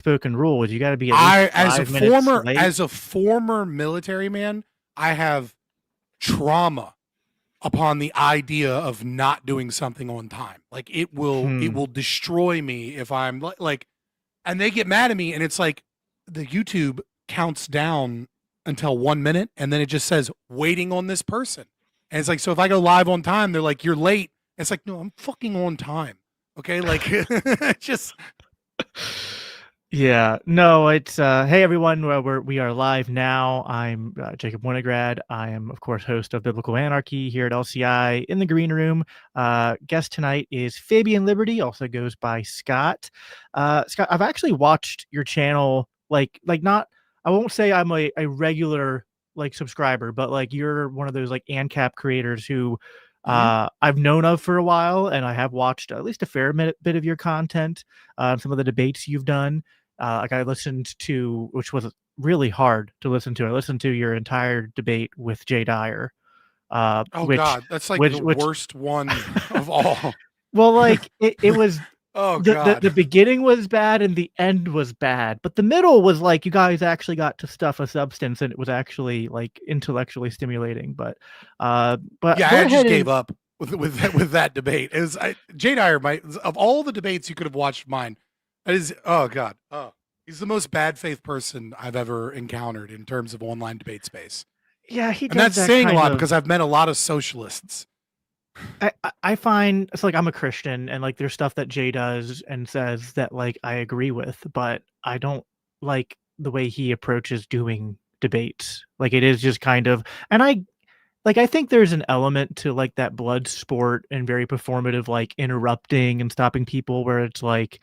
unspoken rule is you got to be at least 5 minutes late. As a former military man, I have trauma upon the idea of not doing something on time. Like it will destroy me if I'm like, and they get mad at me, and it's like the YouTube counts down until 1 minute, and then it just says waiting on this person, and it's like, so if I go live on time, they're like, you're late. It's like, no, I'm fucking on time. Okay, like just. Yeah, no, it's hey everyone, we are live now. I'm Jacob Winograd. I am, of course, host of Biblical Anarchy here at LCI in the green room. Guest tonight is Fabian Liberty, also goes by Scott. Scott, I've actually watched your channel, like not, I won't say I'm a regular like subscriber, but like you're one of those like ANCAP creators who I've known of for a while, and I have watched at least a fair bit of your content, some of the debates you've done. Like I listened to, which was really hard to listen to. I listened to your entire debate with Jay Dyer. Oh God, that's like the worst one of all. Well, like it was. Oh God, the beginning was bad and the end was bad, but the middle was like you guys actually got to stuff a substance, and it was actually like intellectually stimulating. But yeah, I just gave up with that debate. It was Jay Dyer, of all the debates you could have watched, mine. That is, oh God, he's the most bad faith person I've ever encountered in terms of online debate space. Yeah, he does. And that's saying a lot because I've met a lot of socialists. I find it's like I'm a Christian, and like there's stuff that Jay does and says that like I agree with, but I don't like the way he approaches doing debates. Like it is just kind of, and I think there's an element to like that blood sport and very performative, like interrupting and stopping people, where it's like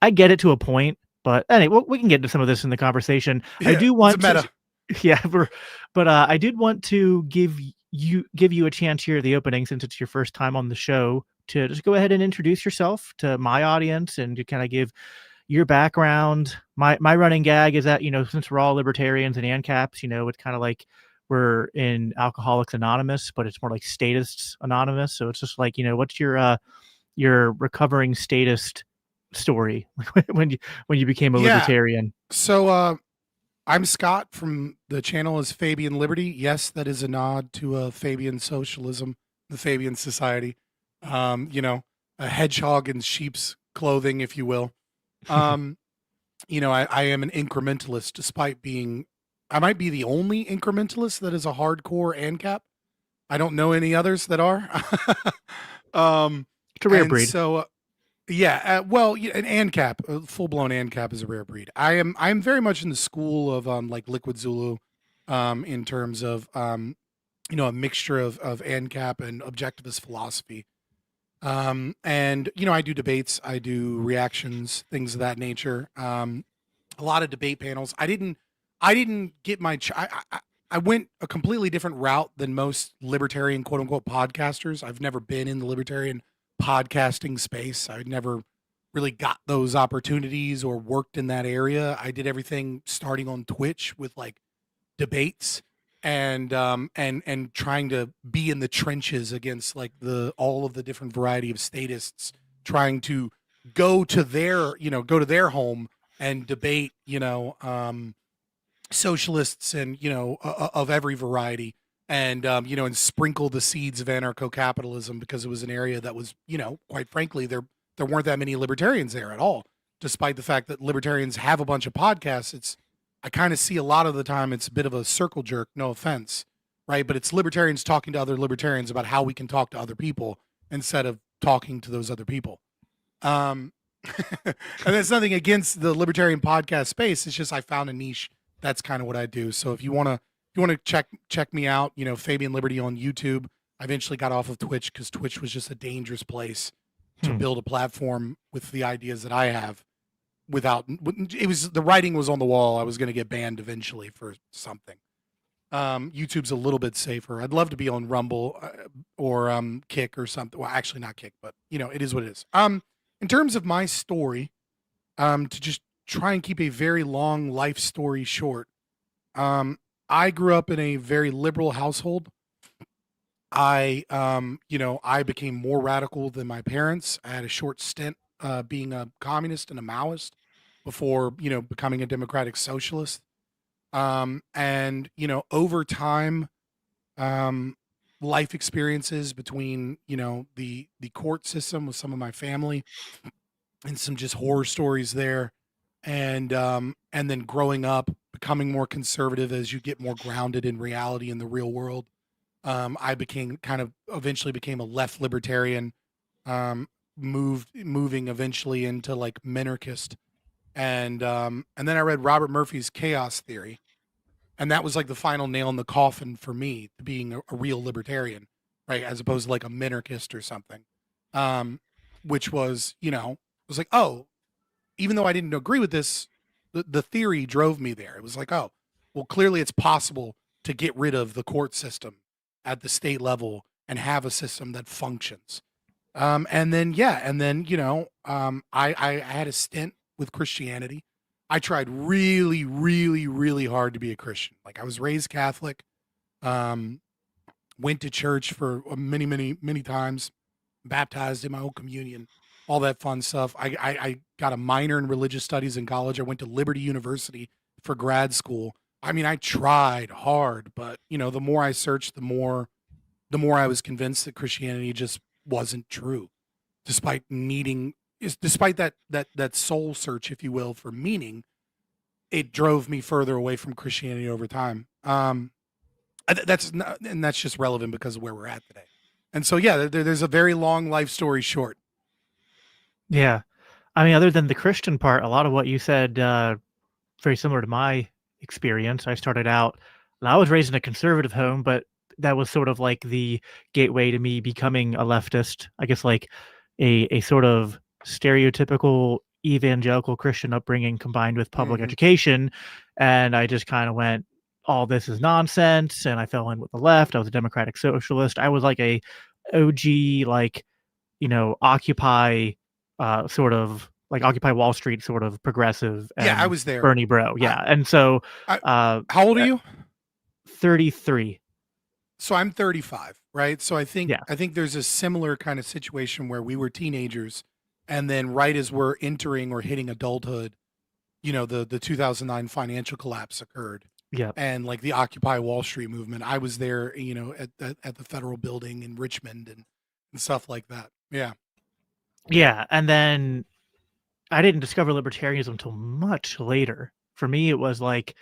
I get it to a point, but anyway, we can get into some of this in the conversation. Yeah, I do want it's a meta. Yeah, but I did want to give you a chance here at the opening, since it's your first time on the show, to just go ahead and introduce yourself to my audience and to kind of give your background. My running gag is that, since we're all libertarians and ANCAPs, it's kind of like we're in Alcoholics Anonymous, but it's more like Statists Anonymous. So it's just like, what's your recovering statist story when you became a libertarian? So I'm Scott from the channel is Fabian Liberty. Yes, that is a nod to Fabian socialism, the Fabian Society. A hedgehog in sheep's clothing, if you will. I am an incrementalist, despite being, I might be the only incrementalist that is a hardcore ANCAP. I don't know any others that are. It's a rare breed. So, yeah, well, an ANCAP, a full-blown ANCAP is a rare breed. I'm very much in the school of like Liquid Zulu, in terms of a mixture of ANCAP and objectivist philosophy. And I do debates, I do reactions, things of that nature. A lot of debate panels. I didn't get my. I went a completely different route than most libertarian quote unquote podcasters. I've never been in the libertarian podcasting space. I never really got those opportunities or worked in that area. I did everything starting on Twitch with like debates and trying to be in the trenches against like all of the different variety of statists, trying to go to their home and debate, socialists and, of every variety. And, and sprinkle the seeds of anarcho-capitalism, because it was an area that was, quite frankly, there weren't that many libertarians there at all, despite the fact that libertarians have a bunch of podcasts. I kind of see a lot of the time it's a bit of a circle jerk, no offense, right? But it's libertarians talking to other libertarians about how we can talk to other people instead of talking to those other people. And that's nothing against the libertarian podcast space. It's just I found a niche. That's kind of what I do. So if you want to check me out, Fabian Liberty on YouTube. I eventually got off of Twitch because Twitch was just a dangerous place to build a platform with the ideas that I have. The writing was on the wall. I was going to get banned eventually for something. YouTube's a little bit safer. I'd love to be on Rumble or Kick or something. Well, actually not Kick, but it is what it is. In terms of my story, to just try and keep a very long life story short, I grew up in a very liberal household. I became more radical than my parents. I had a short stint being a communist and a Maoist. before, becoming a democratic socialist. And, over time, um, life experiences between, the court system with some of my family and some just horror stories there. And then growing up, becoming more conservative as you get more grounded in reality in the real world. I became kind of eventually became a left libertarian, um, moving eventually into like minarchist. And then I read Robert Murphy's Chaos Theory, and that was like the final nail in the coffin for me to being a real libertarian, right? As opposed to like a minarchist or something. Um, which was, was like, oh, even though I didn't agree with this, the theory drove me there. It was like, oh, well, clearly it's possible to get rid of the court system at the state level and have a system that functions. And then, yeah, and then, I had a stint with Christianity. I tried really, really, really hard to be a Christian. Like I was raised Catholic, um, went to church for many, many, many times, baptized in my own communion, all that fun stuff. I got a minor in religious studies in college. I went to Liberty University for grad school. I mean, I tried hard, but the more I searched, the more I was convinced that Christianity just wasn't true, despite despite that soul search, if you will, for meaning. It drove me further away from Christianity over time. That's not, and that's just relevant because of where we're at today. And so, yeah, there's a very long life story short. Yeah. I mean, other than the Christian part, a lot of what you said, very similar to my experience. I started out, I was raised in a conservative home, but that was sort of like the gateway to me becoming a leftist. I guess like a sort of stereotypical evangelical Christian upbringing combined with public Hmm. education. And I just kind of went, all this is nonsense. And I fell in with the left. I was a democratic socialist. I was like a OG, like, Occupy, sort of like Occupy Wall Street, sort of progressive Yeah, I and was there. Bernie bro. I, Yeah. And so, I, uh, how old are you? 33. So I'm 35, right? So Yeah. I think there's a similar kind of situation where we were teenagers, and then right as we're entering or hitting adulthood, the 2009 financial collapse occurred, Yeah. and like the Occupy Wall Street movement. I was there, at the federal building in Richmond and stuff like that. Yeah. Yeah. And then I didn't discover libertarianism until much later. For me, it was like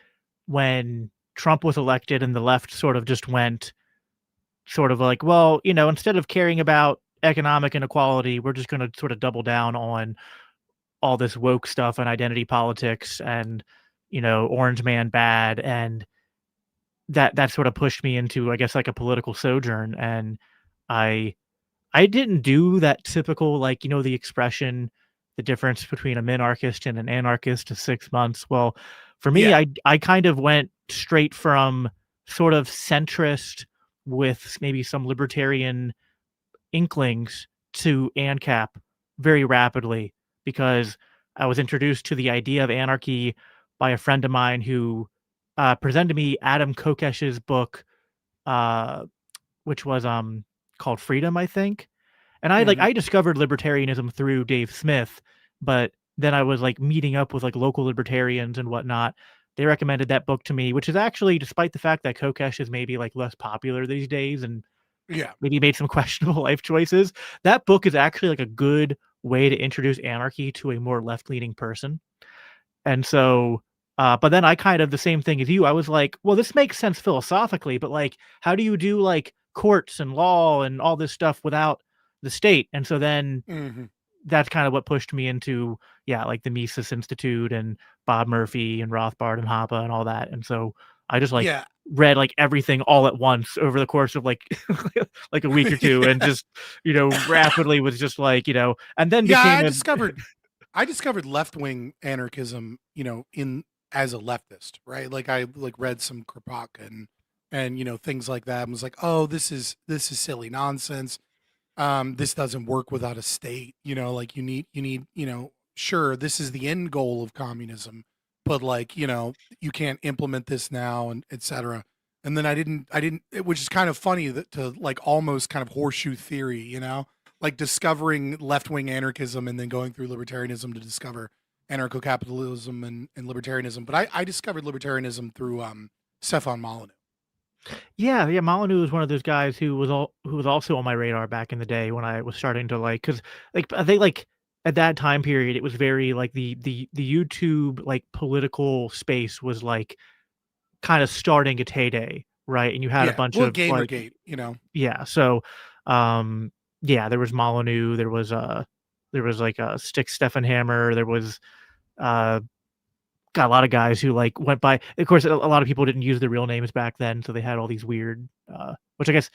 when Trump was elected and the left sort of just went sort of like, well, instead of caring about economic inequality, we're just going to sort of double down on all this woke stuff and identity politics and, orange man bad. And that sort of pushed me into, I guess, like a political sojourn. And I I didn't do that typical, like, the expression, the difference between a minarchist and an anarchist is 6 months. Well, for me, Yeah. I kind of went straight from sort of centrist with maybe some libertarian inklings to ANCAP very rapidly because I was introduced to the idea of anarchy by a friend of mine who, presented me Adam Kokesh's book, uh, which was, called Freedom, I think. And Hmm. I discovered libertarianism through Dave Smith, but then I was, like, meeting up with, like, local libertarians and whatnot. They recommended that book to me, which is actually, despite the fact that Kokesh is maybe, like, less popular these days and Yeah. maybe made some questionable life choices, that book is actually, like, a good way to introduce anarchy to a more left-leaning person. And so, but then I kind of the same thing as you, I was like, "Well, this makes sense philosophically, but, like, how do you do, like, courts and law and all this stuff without the state?" And so then Hmm. that's kind of what pushed me into, yeah, like, the Mises Institute and Bob Murphy and Rothbard and Hoppe and all that, and so I just, like, Yeah. read, like, everything all at once over the course of, like like, a week or 2 and just, rapidly was just, like, and then Yeah, became I a discovered I discovered left wing anarchism, in as a leftist, right? Like I like read some Kropotkin and things like that, and was like, oh, this is silly nonsense. This doesn't work without a state. Like you need sure, this is the end goal of communism, but like you can't implement this now and etc. And then I didn't, which is kind of funny that to like almost kind of horseshoe theory, like discovering left wing anarchism and then going through libertarianism to discover anarcho-capitalism and libertarianism. But I discovered libertarianism through Stefan Molyneux. Yeah, yeah. Molyneux was one of those guys who was also on my radar back in the day when I was starting to because I think at that time period it was very like the YouTube like political space was like kind of starting its heyday, right? And you had a Yeah, bunch well, of like Gamergate, you know. yeah, so yeah, there was Molyneux, there was like Stick Steffenhammer, there was uh got a lot of guys who like went by. Of course, a lot of people didn't use their real names back then, so they had all these weird, which I guess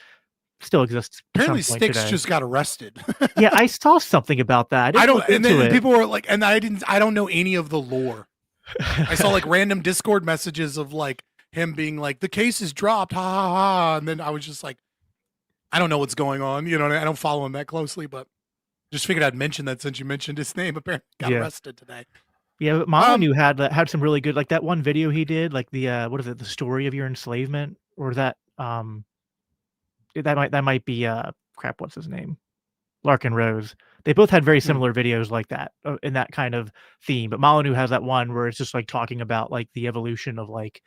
still exists to some Apparently, point Styx today. just got arrested. Yeah, I saw something about that. I I didn't don't, look and into then it. people were like, and I don't know any of the lore. I saw like random Discord messages of like him being like, the case is dropped, ha ha ha. And then I was just like, I don't know what's going on. You know, I don't follow him that closely, but just figured I'd mention that since you mentioned his name. Apparently got Yeah, arrested today. yeah. But Molyneux had some really good like that one video he did, like the what is it, the story of your enslavement, or that that might be crap. What's his name? Larkin Rose. They both had very hmm. similar videos like that in that kind of theme. But Molyneux has that one where it's just like talking about like the evolution of like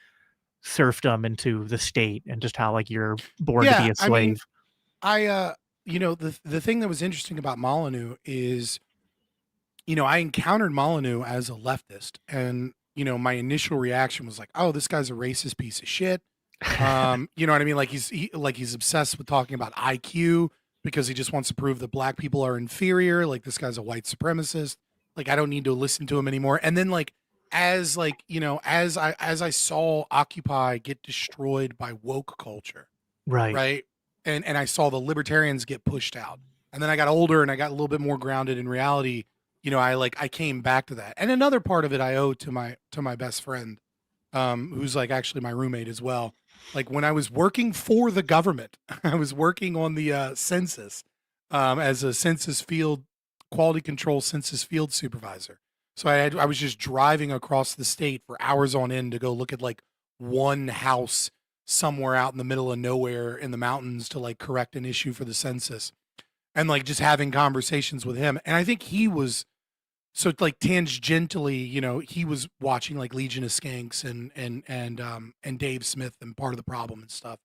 serfdom into the state and just how like you're born to be Yeah, a I mean, slave. you know, the thing that was interesting about Molyneux is, you know, I encountered Molyneux as a leftist, and you know, my initial reaction was like, "Oh, this guy's a racist piece of shit." You know what I mean? Like he's obsessed with talking about IQ because he just wants to prove that black people are inferior. Like this guy's a white supremacist. Like I don't need to listen to him anymore. And then like you know, as I saw Occupy get destroyed by woke culture, Right. right? And I saw the libertarians get pushed out. And then I got older and I got a little bit more grounded in reality. You know, I came back to that. And another part of it I owe to my best friend, who's like actually my roommate as well. Like when I was working for the government, I was working on the census as a census field quality control census field supervisor. So I was just driving across the state for hours on end to go look at like one house somewhere out in the middle of nowhere in the mountains to like correct an issue for the census, and like just having conversations with him. And I think he was so like tangentially, you know, he was watching like Legion of Skanks and Dave Smith and Part of the Problem and stuff.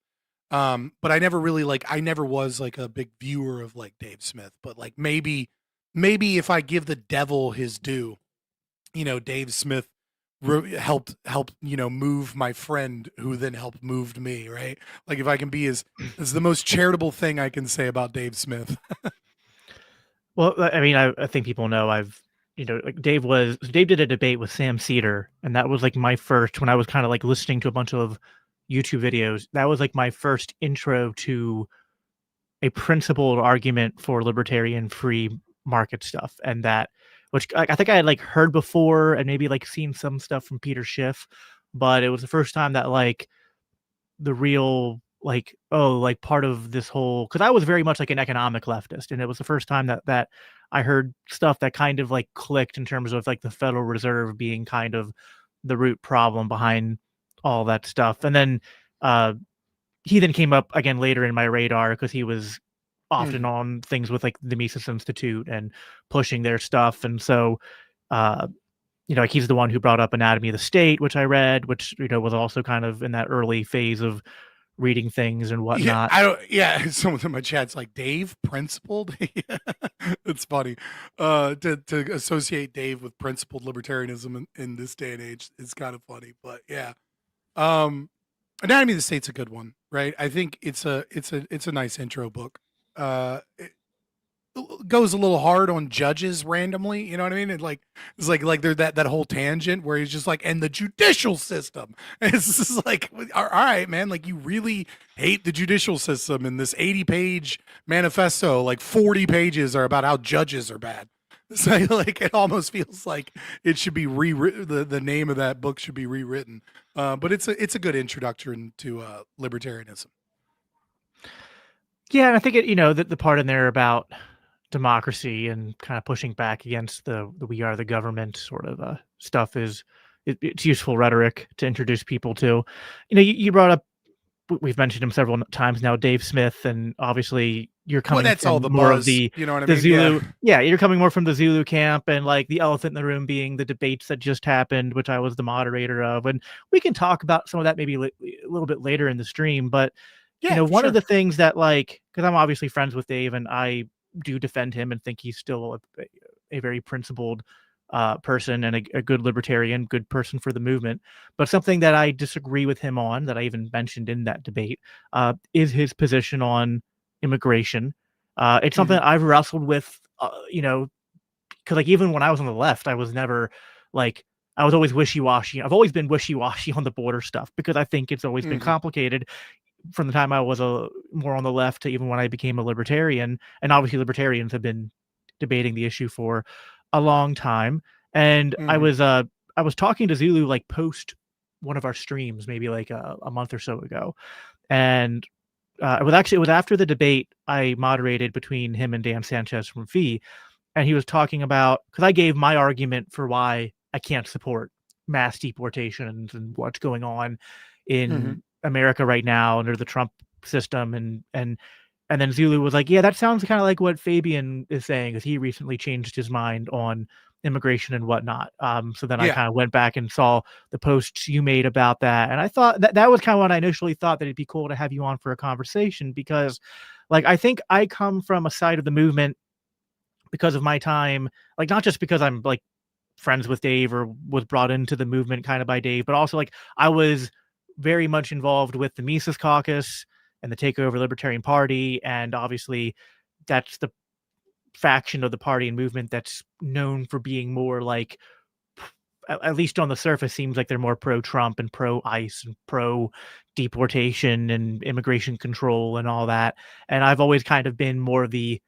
But I never really like I never was like a big viewer of like Dave Smith, but like maybe if I give the devil his due, you know, Dave Smith helped you know move my friend who then helped moved me, right? Like if I can be as the most charitable thing I can say about Dave Smith. Well, I mean, I think people know like Dave did a debate with Sam Cedar, and that was like my first when I was kind of like listening to a bunch of YouTube videos. That was like my first intro to a principled argument for libertarian free market stuff, and that which I think I had like heard before and maybe like seen some stuff from Peter Schiff, but it was the first time that like the real like oh like part of this whole because I was very much like an economic leftist, and it was the first time that I heard stuff that kind of like clicked in terms of like the Federal Reserve being kind of the root problem behind all that stuff. And then uh he then came up again later in my radar because he was often Mhm. on things with like the Mises Institute and pushing their stuff. And so uh like he's the one who brought up Anatomy of the State, which I read, which was also kind of in that early phase of reading things and Yeah, whatnot. I don't. Yeah, someone in my chat's like Dave principled. It's funny to associate Dave with principled libertarianism in this day and age. It's kind of funny, but yeah. Um, Anatomy of the State's a good one, right? I think it's a nice intro book. It goes a little hard on judges randomly, you know what I mean? It's like there's that whole tangent where he's just like, and the judicial system. And it's just like, all right, man, like you really hate the judicial system in this 80-page manifesto. Like 40 pages are about how judges are bad. So like it almost feels like it should be rewritten. The name of that book should be rewritten. But it's a good introduction to libertarianism. Yeah, and I think the part in there about democracy and kind of pushing back against the we are the government sort of stuff it's useful rhetoric to introduce people to. You brought up we've mentioned him several times now, Dave Smith, and obviously you're Well, coming that's all from the more of buzz. the You know what I mean? Zulu. Yeah, you're coming more from the Zulu camp, and like the elephant in the room being the debates that just happened, which I was the moderator of, and we can talk about some of that maybe a little bit later in the stream. But Yeah, one of sure. the things that, like, because I'm obviously friends with Dave, and I do defend him and think he's still a very principled person and a good libertarian, good person for the movement. But something that I disagree with him on, that I even mentioned in that debate, is his position on immigration. It's something Mhm. that I've wrestled with, because like even when I was on the left, I was never like I was always wishy-washy. I've always been wishy-washy on the border stuff because I think it's always been Mhm. complicated from the time I was more on the left to even when I became a libertarian. And obviously, libertarians have been debating the issue for a long time. And Mhm. I was talking to Zulu like post one of our streams, maybe like a month or so ago, and it was after the debate I moderated between him and Dan Sanchez from Fee, and he was talking about, because I gave my argument for why I can't support mass deportations and what's going on Mhm. in America right now under the Trump system, and then Zulu was like, "Yeah, that sounds kind of like what Fabian is saying, because he recently changed his mind on immigration and whatnot." So then I Yeah. kind of went back and saw the posts you made about that, and I thought that was kind of when I initially thought that it'd be cool to have you on for a conversation, because, like, I think I come from a side of the movement because of my time, like, not just because I'm like friends with Dave or was brought into the movement kind of by Dave, but also like I was very much involved with the Mises Caucus and the Takeover Libertarian Party, and obviously that's the faction of the party and movement that's known for being more like, at least on the surface, seems like they're more pro-Trump and pro-ICE and pro-deportation and immigration control and all that. And I've always kind of been more of the,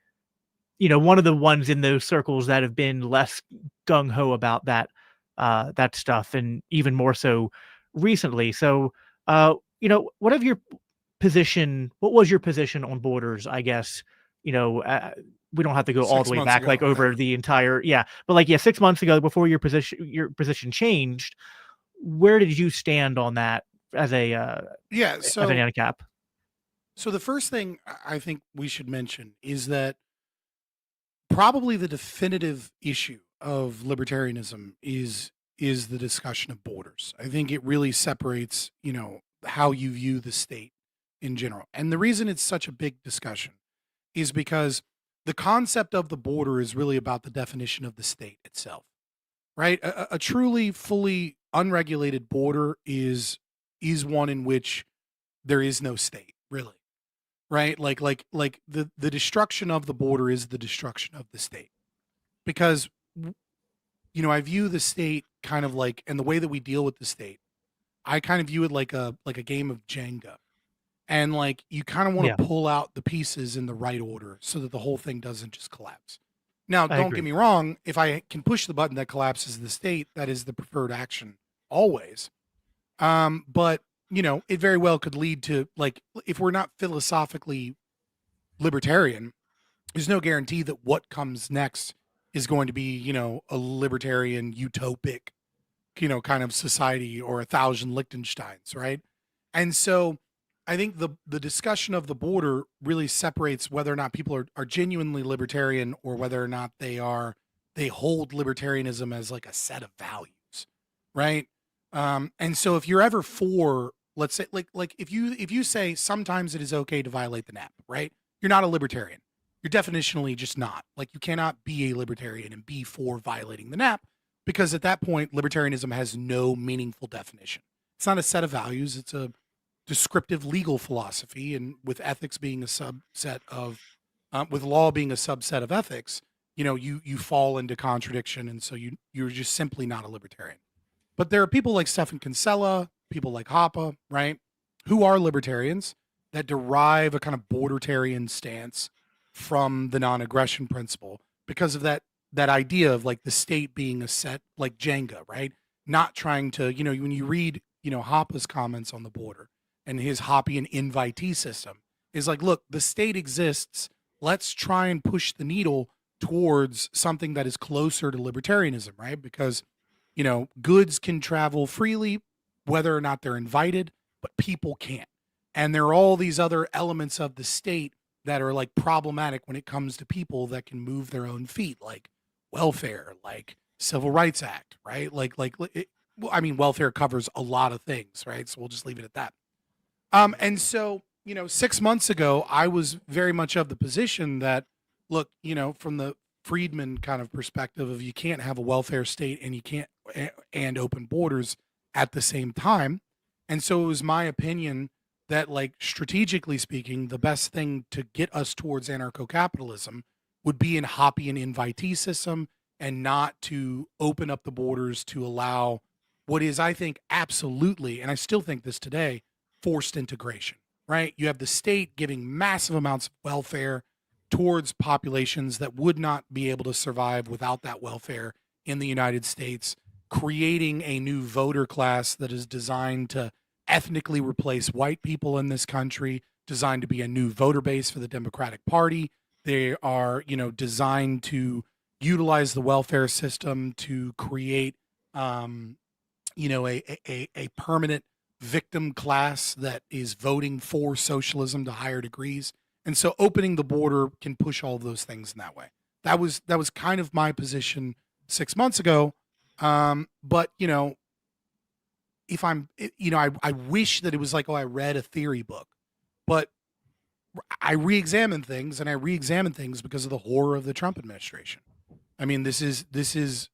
one of the ones in those circles that have been less gung ho about that stuff, and even more so recently. So, what was your position on borders? I guess, we don't have to go all the 6 way months back, ago like or over whatever. the entire, yeah, but like, yeah, 6 months ago, before your position changed, where did you stand on that as a Yeah, as an so ANCAP? the first thing I think we should mention is that probably the definitive issue of libertarianism is the discussion of borders. I think it really separates, how you view the state in general. And the reason it's such a big discussion is because the concept of the border is really about the definition of the state itself, right? A truly fully unregulated border is one in which there is no state, really, right? Like the destruction of the border is the destruction of the state, because I view the state kind of like, and the way that we deal with the state, I kind of view it like a game of Jenga, and like you kind of want Yeah, to pull out the pieces in the right order so that the whole thing doesn't just collapse. Now, I don't get agree. me wrong, if I can push the button that collapses the state, that is the preferred action always. But it very well could lead to, like, if we're not philosophically libertarian, there's no guarantee that what comes next is going to be, a libertarian utopic, kind of society, or a thousand Liechtensteins, right? And so I think the discussion of the border really separates whether or not people are genuinely libertarian, or whether or not they hold libertarianism as like a set of values, right? And so if you're ever for, let's say, like if you say sometimes it is okay to violate the NAP, right? You're not a libertarian. You're definitionally just not. Like, you cannot be a libertarian and be for violating the NAP, because at that point libertarianism has no meaningful definition. It's not a set of values, it's a descriptive legal philosophy, and with ethics being a subset of with law being a subset of ethics, you fall into contradiction, and so you're just simply not a libertarian. But there are people like Stephan Kinsella, people like Hoppe, right, who are libertarians that derive a kind of bordertarian stance from the non-aggression principle, because of that idea of like the state being a set like Jenga, right? Not trying to, when you read, Hoppe's comments on the border and his Hoppian invitee system, is like, look, the state exists. Let's try and push the needle towards something that is closer to libertarianism, right? Because goods can travel freely, whether or not they're invited, but people can't. And there are all these other elements of the state that are like problematic when it comes to people that can move their own feet, like welfare, like Civil Rights Act, right? Well, I mean, welfare covers a lot of things, right? So we'll just leave it at that. And so, 6 months ago, I was very much of the position that, look, from the Friedman kind of perspective of you can't have a welfare state and you can't and open borders at the same time. And so it was my opinion that, like, strategically speaking, the best thing to get us towards anarcho-capitalism would be an Hoppian invitee system and not to open up the borders to allow what is, I think, absolutely, and I still think this today, forced integration, right? You have the state giving massive amounts of welfare towards populations that would not be able to survive without that welfare in the United States, creating a new voter class that is designed to ethnically replace white people in this country, designed to be a new voter base for the Democratic Party. They are, designed to utilize the welfare system to create, a permanent victim class that is voting for socialism to higher degrees. And so opening the border can push all of those things in that way. That was kind of my position 6 months ago. But if I wish that it was like, oh, I read a theory book, but I re-examine things, and I re-examine things because of the horror of the Trump administration. I mean, this is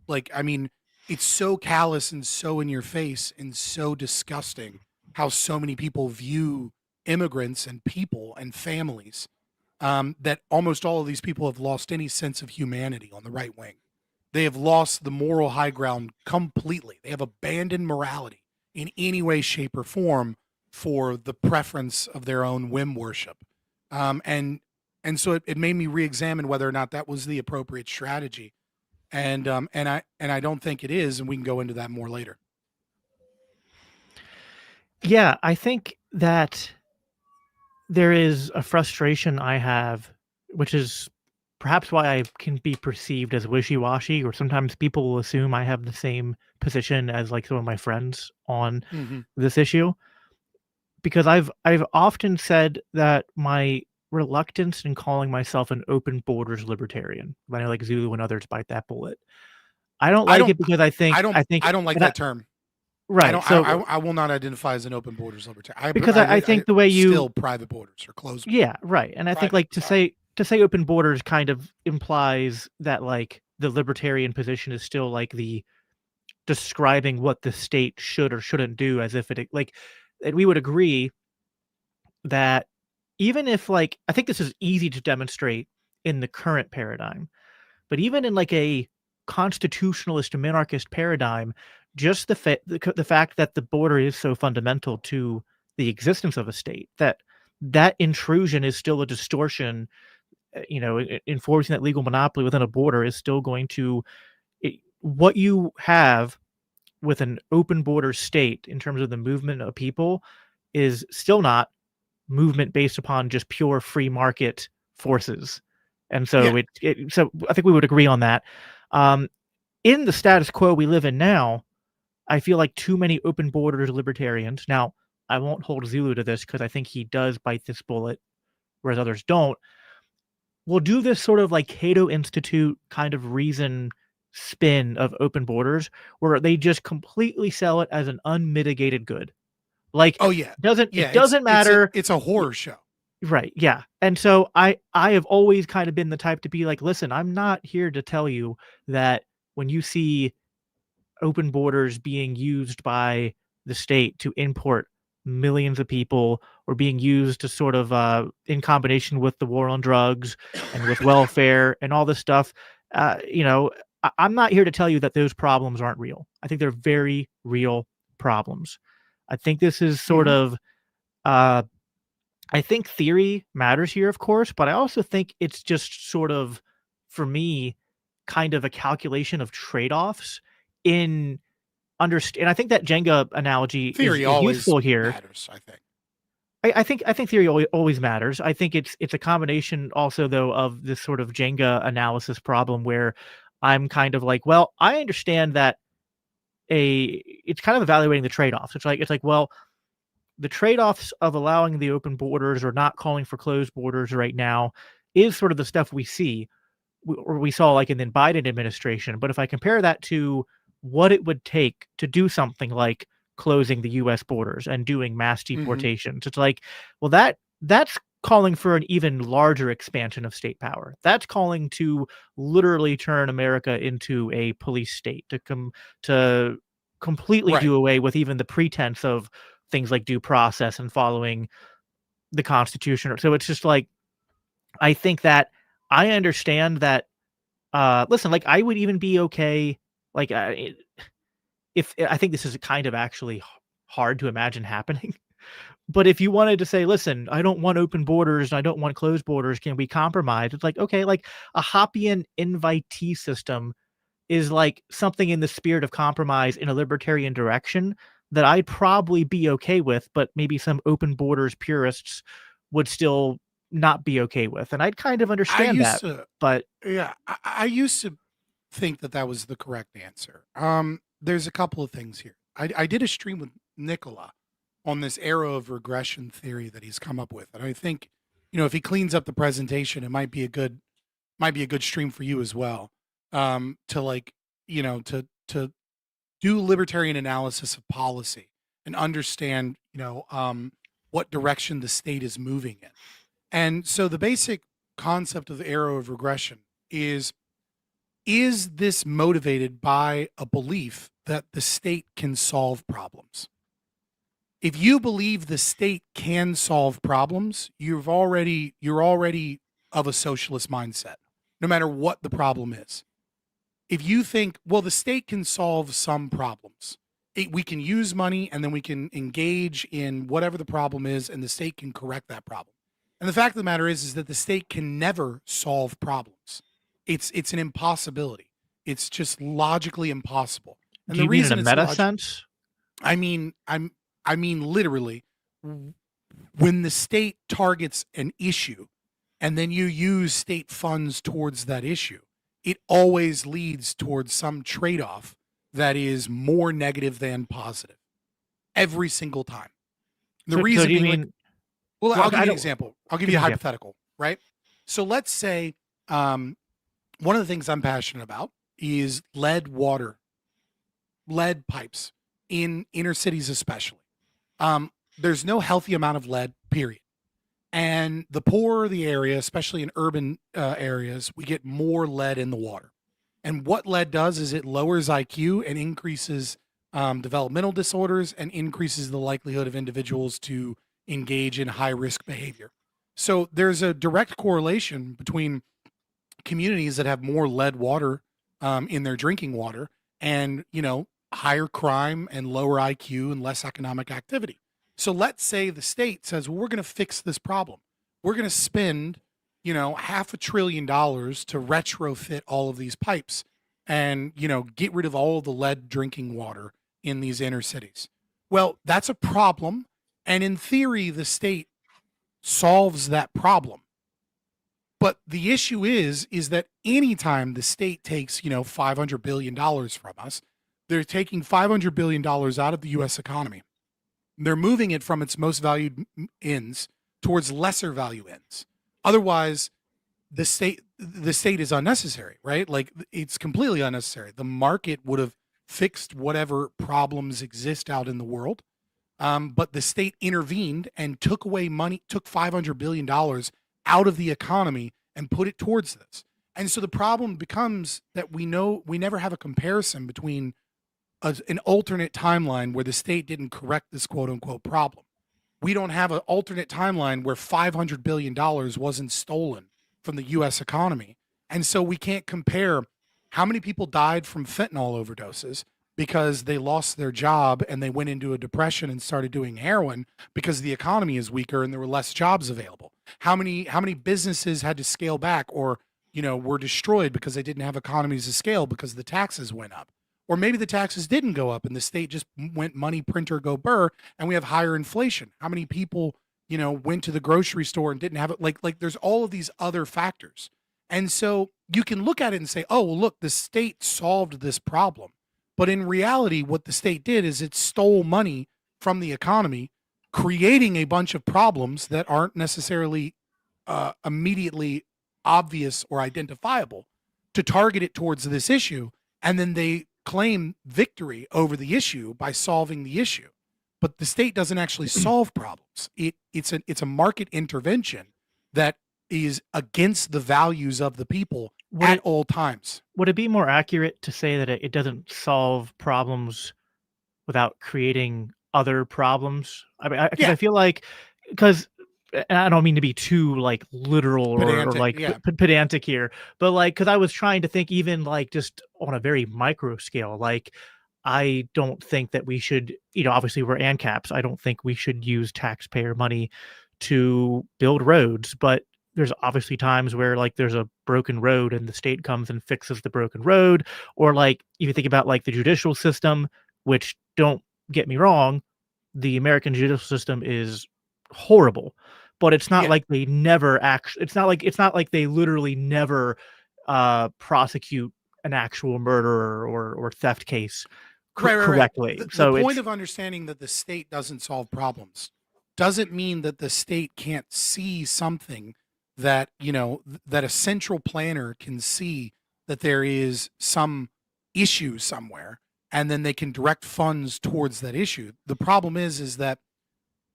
like, I mean, it's so callous and so in your face and so disgusting how so many people view immigrants and people and families, that almost all of these people have lost any sense of humanity on the right wing. They have lost the moral high ground completely. They have abandoned morality in any way, shape, or form for the preference of their own whim worship. And so it made me re-examine whether or not that was the appropriate strategy. And I don't think it is, and we can go into that more later. Yeah, I think that there is a frustration I have, which is perhaps why I can be perceived as wishy-washy, or sometimes people will assume I have the same position as like some of my friends on this issue. Because I've often said that my reluctance in calling myself an open borders libertarian, when I like Zulu and others bite that bullet. I don't like it because I think I don't like that term. Right. I will not identify as an open borders libertarian. Because I think the way you still private borders or closed. Yeah, right. And I think like to say open borders kind of implies that like the libertarian position is still like the describing what the state should or shouldn't do, as if it like, and we would agree that even if like, I think this is easy to demonstrate in the current paradigm, but even in like a constitutionalist minarchist paradigm, just the fact that the border is so fundamental to the existence of a state, that intrusion is still a distortion. Enforcing that legal monopoly within a border is still going to, what you have with an open border state in terms of the movement of people is still not movement based upon just pure free market forces. And so so I think we would agree on that. In the status quo we live in now, I feel like too many open borders libertarians. Now, I won't hold Zulu to this because I think he does bite this bullet, whereas others don't. Will do this sort of like Cato Institute kind of reason spin of open borders, where they just completely sell it as an unmitigated good. Like, it doesn't matter. It's a horror show. Right. Yeah. And so I have always kind of been the type to be like, listen, I'm not here to tell you that when you see open borders being used by the state to import millions of people, or being used to sort of in combination with the war on drugs and with welfare and all this stuff, I'm not here to tell you that those problems aren't real. I think they're very real problems. I think this is sort of I think theory matters here, of course, but I also think it's just sort of, for me, kind of a calculation of trade-offs in understand. And I think that Jenga analogy is useful here. Matters, I think. I think theory always matters. I think it's a combination also, though, of this sort of Jenga analysis problem where I'm kind of like, well, I understand that it's kind of evaluating the trade-offs. It's like, well, the trade-offs of allowing the open borders or not calling for closed borders right now is sort of the stuff we see or we saw like in the Biden administration. But if I compare that to what it would take to do something like closing the US borders and doing mass Mhm. deportations, it's like, well, that's calling for an even larger expansion of state power. That's calling to literally turn America into a police state, to completely Right. do away with even the pretense of things like due process and following the Constitution. So it's just like I think that I understand that. Listen, like I would even be okay. Like, if I think this is kind of actually hard to imagine happening. But if you wanted to say, listen, I don't want open borders and I don't want closed borders, can we compromise? It's like, okay, like a Hoppian invitee system is like something in the spirit of compromise in a libertarian direction that I'd probably be okay with, but maybe some open borders purists would still not be okay with. And I'd kind of I understand used that. to But yeah, I used to think that that was the correct answer. There's a couple of things here. I did a stream with Nicola on this arrow of regression theory that he's come up with, and I think, if he cleans up the presentation, it might be a good stream for you as well. To like, to do libertarian analysis of policy and understand, what direction the state is moving in. And so the basic concept of the arrow of regression is this motivated by a belief that the state can solve problems? If you believe the state can solve problems, you're already of a socialist mindset, no matter what the problem is. If you think, well, the state can solve some problems, we can use money and then we can engage in whatever the problem is, and the state can correct that problem. And the fact of the matter is that the state can never solve problems. It's an impossibility. It's just logically impossible. And do the you mean in a reason it's meta sense? I mean, I mean literally, when the state targets an issue and then you use state funds towards that issue, it always leads towards some trade-off that is more negative than positive every single time. The So reason do you being, like, mean well, well, I'll give I you an don't example. I'll give give you me a an example. hypothetical, right? So let's say, um, one of the things I'm passionate about is lead pipes in inner cities, especially. There's no healthy amount of lead, period. And the poorer the area, especially in urban areas, we get more lead in the water. And what lead does is it lowers IQ and increases developmental disorders and increases the likelihood of individuals to engage in high risk behavior. So there's a direct correlation between communities that have more lead water in their drinking water and, higher crime and lower IQ and less economic activity. So let's say the state says, well, we're going to fix this problem. We're going to spend, $500 billion to retrofit all of these pipes and, get rid of all of the lead drinking water in these inner cities. Well, that's a problem. And in theory, the state solves that problem. But the issue is that anytime the state takes, $500 billion from us, they're taking $500 billion out of the US economy. They're moving it from its most valued ends towards lesser value ends. Otherwise, the state is unnecessary, right? Like, it's completely unnecessary. The market would have fixed whatever problems exist out in the world. But the state intervened and took away money, took $500 billion out of the economy and put it towards this. And so the problem becomes that we never have a comparison between an alternate timeline where the state didn't correct this quote unquote problem. We don't have an alternate timeline where $500 billion wasn't stolen from the US economy. And so we can't compare how many people died from fentanyl overdoses because they lost their job and they went into a depression and started doing heroin because the economy is weaker and there were less jobs available. How many businesses had to scale back or, were destroyed because they didn't have economies of scale because the taxes went up. Or maybe the taxes didn't go up and the state just went money printer go burr and we have higher inflation. How many people, went to the grocery store and didn't have it? Like there's all of these other factors. And so you can look at it and say, oh, well, look, the state solved this problem. But in reality, what the state did is it stole money from the economy, creating a bunch of problems that aren't necessarily immediately obvious or identifiable to target it towards this issue. And then they claim victory over the issue by solving the issue. But the state doesn't actually solve problems. It's a market intervention that is against the values of the people at all times. Would it be more accurate to say that it doesn't solve problems without creating other problems? I mean, because I feel like, because, and I don't mean to be too like literal or Pedantic, like yeah. pedantic here, but like, because I was trying to think even like just on a very micro scale, like I don't think that we should, obviously we're ANCAPs. I don't think we should use taxpayer money to build roads, but there's obviously times where like there's a broken road and the state comes and fixes the broken road. Or like if you think about like the judicial system, which, don't get me wrong, the American judicial system is horrible, but it's not like they never it's not like they literally never prosecute an actual murder or theft case correctly. The point of understanding that the state doesn't solve problems doesn't mean that the state can't see something that, that a central planner can see that there is some issue somewhere, and then they can direct funds towards that issue. The problem is that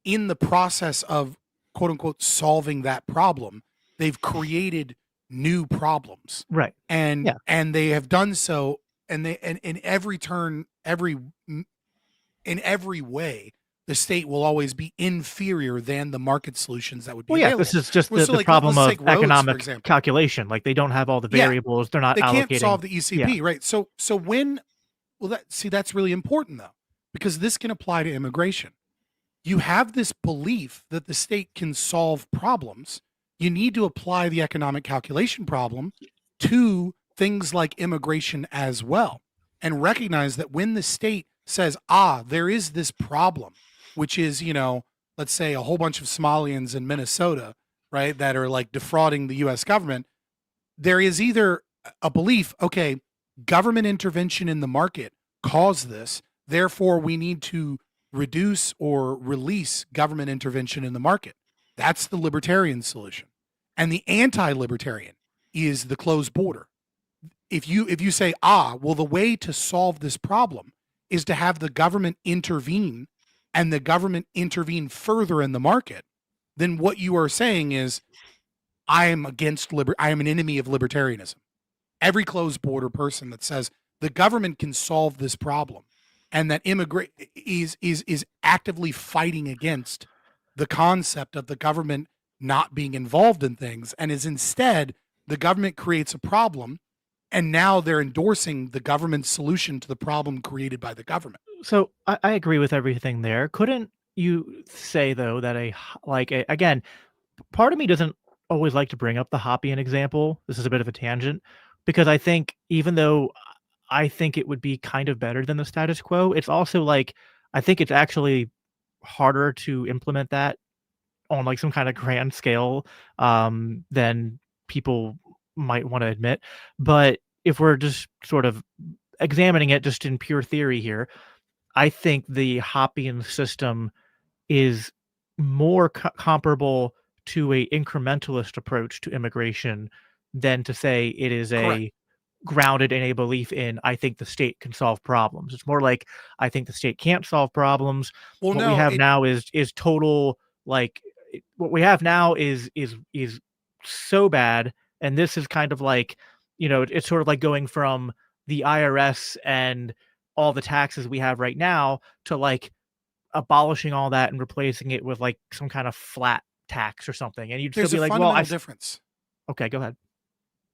in the process of quote unquote solving that problem, they've created new problems. Right. And they have done so, and in every turn, in every way, the state will always be inferior than the market solutions that would be available. This is just the problem of roads, economic calculation. Like they don't have all the variables. They're not allocating. They can't solve the ECP, right? So when, that's really important though, because this can apply to immigration. You have this belief that the state can solve problems. You need to apply the economic calculation problem to things like immigration as well, and recognize that when the state says, there is this problem, which is, let's say a whole bunch of Somalians in Minnesota, right, that are like defrauding the US government, there is either a belief, okay, government intervention in the market caused this, therefore we need to reduce or release government intervention in the market. That's the libertarian solution. And the anti-libertarian is the closed border. If you say, the way to solve this problem is to have the government intervene, and the government intervene further in the market, then what you are saying is, I am an enemy of libertarianism. Every closed border person that says the government can solve this problem and that immigrant is actively fighting against the concept of the government not being involved in things, and is instead the government creates a problem, and now they're endorsing the government's solution to the problem created by the government. So I agree with everything there. Couldn't you say though that again, part of me doesn't always like to bring up the Hoppian example. This is a bit of a tangent, because I think even though I think it would be kind of better than the status quo, it's also like, I think it's actually harder to implement that on like some kind of grand scale than people might want to admit. But if we're just sort of examining it just in pure theory here, I think the Hoppian system is more comparable to a incrementalist approach to immigration than to say it is Correct. grounded in a belief in, I think the state can solve problems. It's more like, I think the state can't solve problems. What we have now is total, like, what we have now is so bad. And this is kind of like, it's sort of like going from the IRS and all the taxes we have right now to like abolishing all that and replacing it with like some kind of flat tax or something. And you'd still be like, well, difference. Okay, go ahead.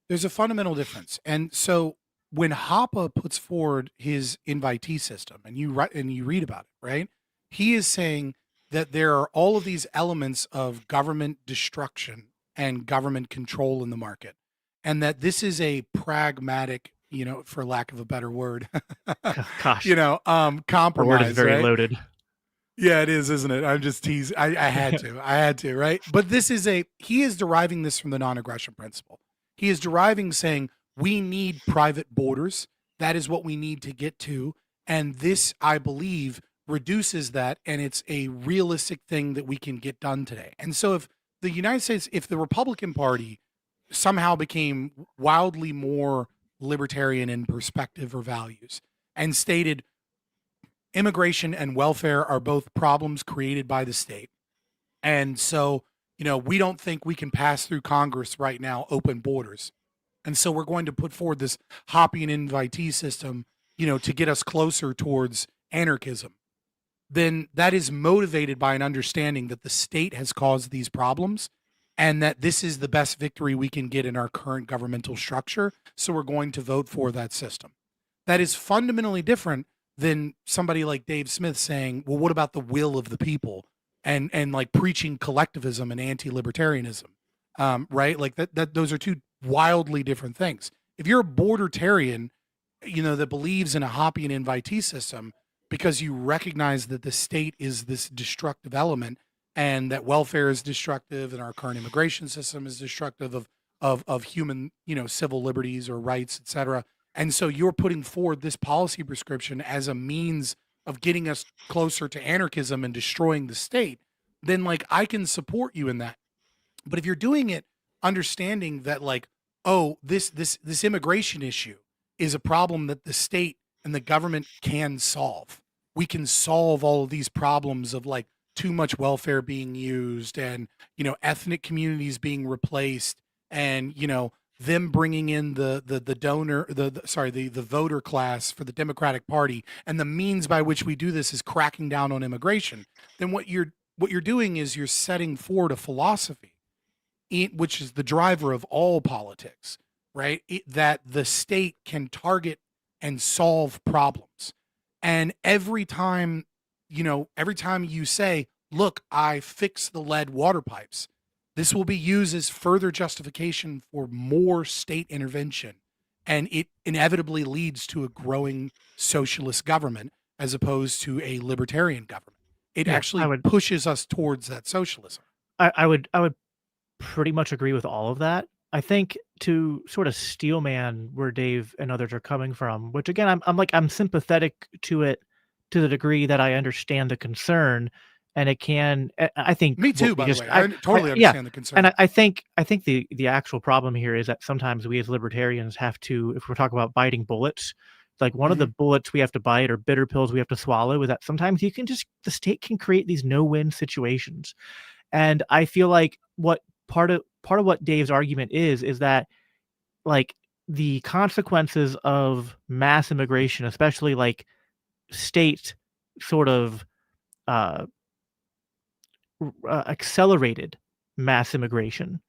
There's a fundamental difference. And so when Hoppe puts forward his invitee system, and you read about it, right? He is saying that there are all of these elements of government destruction and government control in the market, and that this is a pragmatic, for lack of a better word, Gosh, compromise. The word is very right? loaded. Yeah, it is, isn't it? I'm just teasing. I had to, right? But he is deriving this from the non-aggression principle. He is deriving saying, we need private borders. That is what we need to get to. And this, I believe, reduces that, and it's a realistic thing that we can get done today. And so if the United States, if the Republican Party somehow became wildly more libertarian in perspective or values and stated immigration and welfare are both problems created by the state. And so, we don't think we can pass through Congress right now open borders. And so we're going to put forward this hopping invitee system, to get us closer towards anarchism. Then that is motivated by an understanding that the state has caused these problems and that this is the best victory we can get in our current governmental structure. So we're going to vote for that system. That is fundamentally different than somebody like Dave Smith saying, well, what about the will of the people? And like preaching collectivism and anti-libertarianism, right? Like that those are two wildly different things. If you're a bordertarian, that believes in a hopping invitee system because you recognize that the state is this destructive element and that welfare is destructive and our current immigration system is destructive of human, civil liberties or rights, et cetera. And so you're putting forward this policy prescription as a means of getting us closer to anarchism and destroying the state, then like I can support you in that. But if you're doing it understanding that like, oh, this immigration issue is a problem that the state and the government can solve. We can solve all of these problems of like too much welfare being used and, ethnic communities being replaced and, them bringing in the voter class for the Democratic Party, and the means by which we do this is cracking down on immigration. Then what you're doing is you're setting forward a philosophy, which is the driver of all politics, right? That the state can target and solve problems. And every time you say, look, I fixed the lead water pipes, this will be used as further justification for more state intervention. And it inevitably leads to a growing socialist government as opposed to a libertarian government. It actually pushes us towards that socialism. I would pretty much agree with all of that. I think to sort of steelman where Dave and others are coming from, which again, I'm sympathetic to it to the degree that I understand the concern, and it can. I think me too. By the way, I totally understand the concern. And I think the actual problem here is that sometimes we as libertarians have to, if we're talking about biting bullets, like one of the bullets we have to bite or bitter pills we have to swallow is that sometimes the state can create these no-win situations. And I feel like what part of what Dave's argument is that like the consequences of mass immigration, especially like state sort of accelerated mass immigration,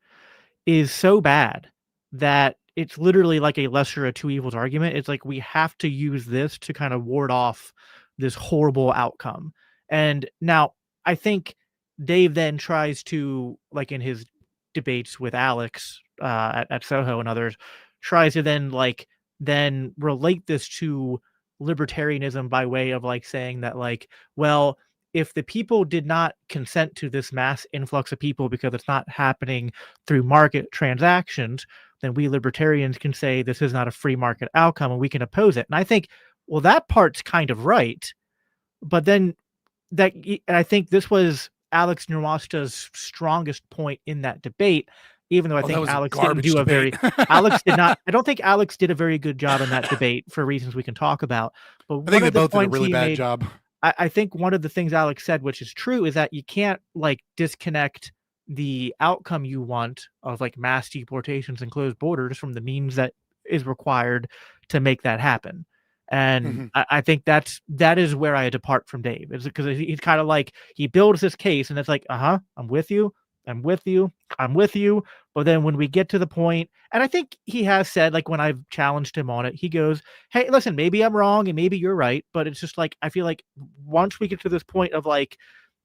is so bad that it's literally like a lesser of two evils argument. It's like we have to use this to kind of ward off this horrible outcome. And now I think Dave then tries to, like in his debates with Alex at Soho and others, tries to then relate this to libertarianism by way of like saying that like, well, if the people did not consent to this mass influx of people because it's not happening through market transactions, then we libertarians can say this is not a free market outcome and we can oppose it. And I think, well, that part's kind of right. But then and I think this was Alex Nirmasta's strongest point in that debate, even though I think Alex didn't do a very Alex did not. I don't think Alex did a very good job in that debate for reasons we can talk about. But I think they both did a really bad job. I think one of the things Alex said, which is true, is that you can't like disconnect the outcome you want of like mass deportations and closed borders from the means that is required to make that happen. And I think that is where I depart from Dave. It's because he's kind of like, he builds this case and it's like, I'm with you. I'm with you. I'm with you. But then when we get to the point, and I think he has said, like when I've challenged him on it, he goes, hey, listen, maybe I'm wrong and maybe you're right. But it's just like, I feel like once we get to this point of like,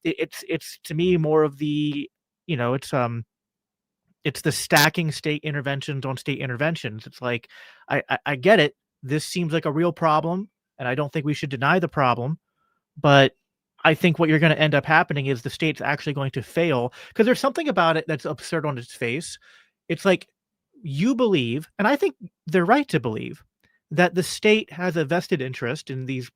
it's to me more of the, it's the stacking state interventions on state interventions. It's like, I get it. This seems like a real problem, and I don't think we should deny the problem. But I think what you're going to end up happening is the state's actually going to fail, because there's something about it that's absurd on its face. It's like you believe, and I think they're right to believe, that the state has a vested interest in this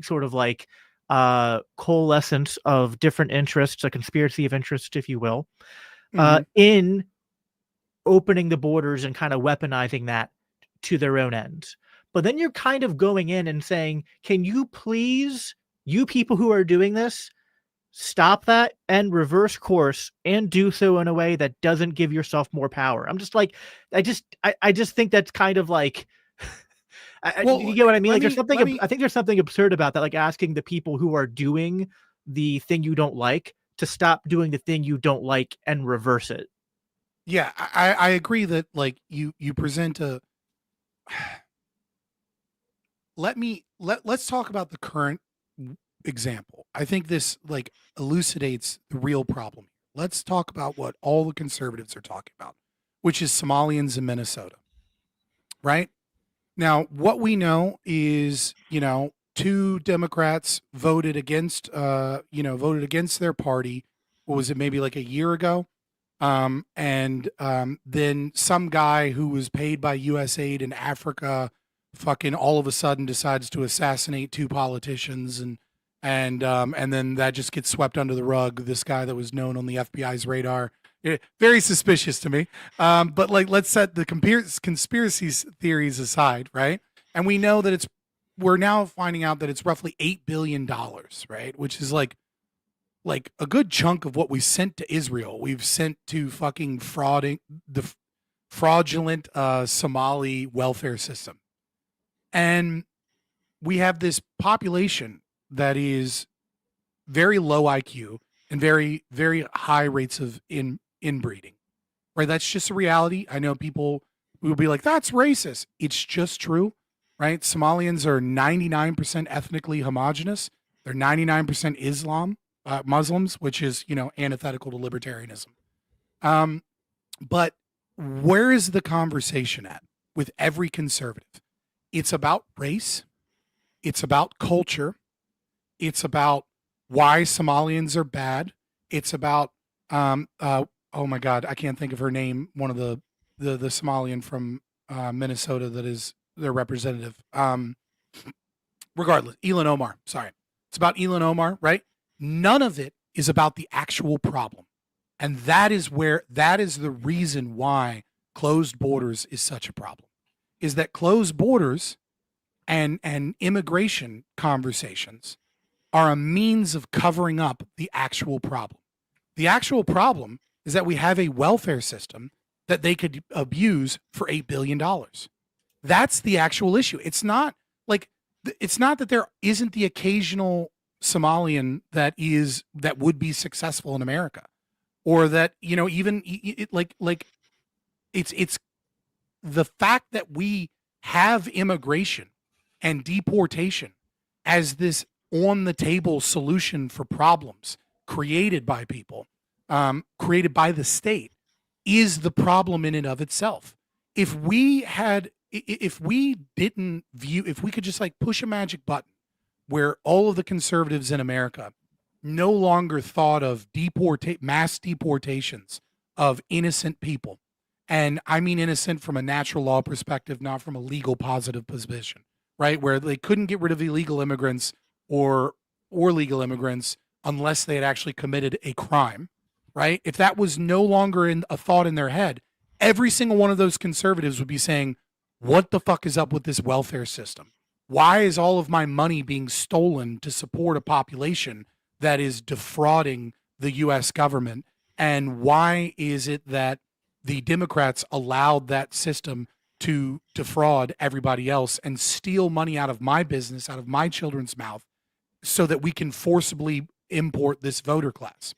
sort of like coalescence of different interests, a conspiracy of interest, if you will, Mm-hmm. in opening the borders and kind of weaponizing that to their own ends. But then you're kind of going in and saying, can you please, you people who are doing this, stop that and reverse course and do so in a way that doesn't give yourself more power. I'm just like, I just think that's kind of like, you get what I mean? Like there's something, I think there's something absurd about that, like asking the people who are doing the thing you don't like to stop doing the thing you don't like and reverse it. Yeah, I agree that like you present a let's talk about the current example. I think this like elucidates the real problem. Let's talk about what all the conservatives are talking about, which is Somalians in Minnesota. Right? Now, what we know is, two Democrats voted against their party. What was it, maybe like a year ago? And then some guy who was paid by USAID in Africa fucking all of a sudden decides to assassinate two politicians, and then that just gets swept under the rug. This guy that was known on the FBI's radar. Very suspicious to me. But like, let's set the conspiracy theories aside, right? And we know that we're now finding out that it's roughly $8 billion, right? Which is like a good chunk of what we sent to Israel. We've sent to fucking fraudulent Somali welfare system. And we have this population that is very low IQ and very, very high rates of inbreeding, right? That's just a reality. I know people will be like, that's racist. It's just true, right? Somalians are 99% ethnically homogenous. They're 99% Muslims, which is, antithetical to libertarianism. But where is the conversation at with every conservative? It's about race. It's about culture. It's about why Somalians are bad. It's about, oh my God, I can't think of her name. One of the Somalian from Minnesota that is their representative. Regardless, Elon Omar. Sorry. It's about Elon Omar, right? None of it is about the actual problem. And that is the reason why closed borders is such a problem. Is that closed borders and immigration conversations are a means of covering up the actual problem. The actual problem is that we have a welfare system that they could abuse for $8 billion. That's the actual issue. It's not that there isn't the occasional Somalian that would be successful in America, or that, even it's the fact that we have immigration and deportation as this on the table solution for problems created by people, created by the state, is the problem in and of itself. If we could just like push a magic button where all of the conservatives in America no longer thought of mass deportations of innocent people. And I mean innocent from a natural law perspective, not from a legal positive position, right? Where they couldn't get rid of illegal immigrants or legal immigrants unless they had actually committed a crime, right? If that was no longer a thought in their head, every single one of those conservatives would be saying, what the fuck is up with this welfare system? Why is all of my money being stolen to support a population that is defrauding the US government? And why is it that the Democrats allowed that system to defraud everybody else and steal money out of my business, out of my children's mouth, so that we can forcibly import this voter class?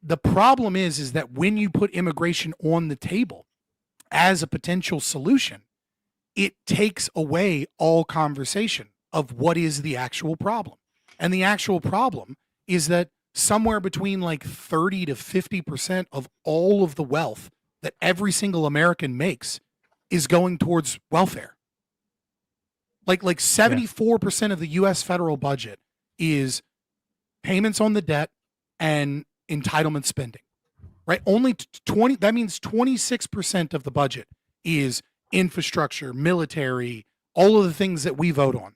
The problem is that when you put immigration on the table as a potential solution, it takes away all conversation of what is the actual problem. And the actual problem is that somewhere between like 30 to 50% of all of the wealth that every single American makes is going towards welfare. Like 74% of the US federal budget is payments on the debt and entitlement spending, right? Only 20, that means 26% of the budget is infrastructure, military, all of the things that we vote on.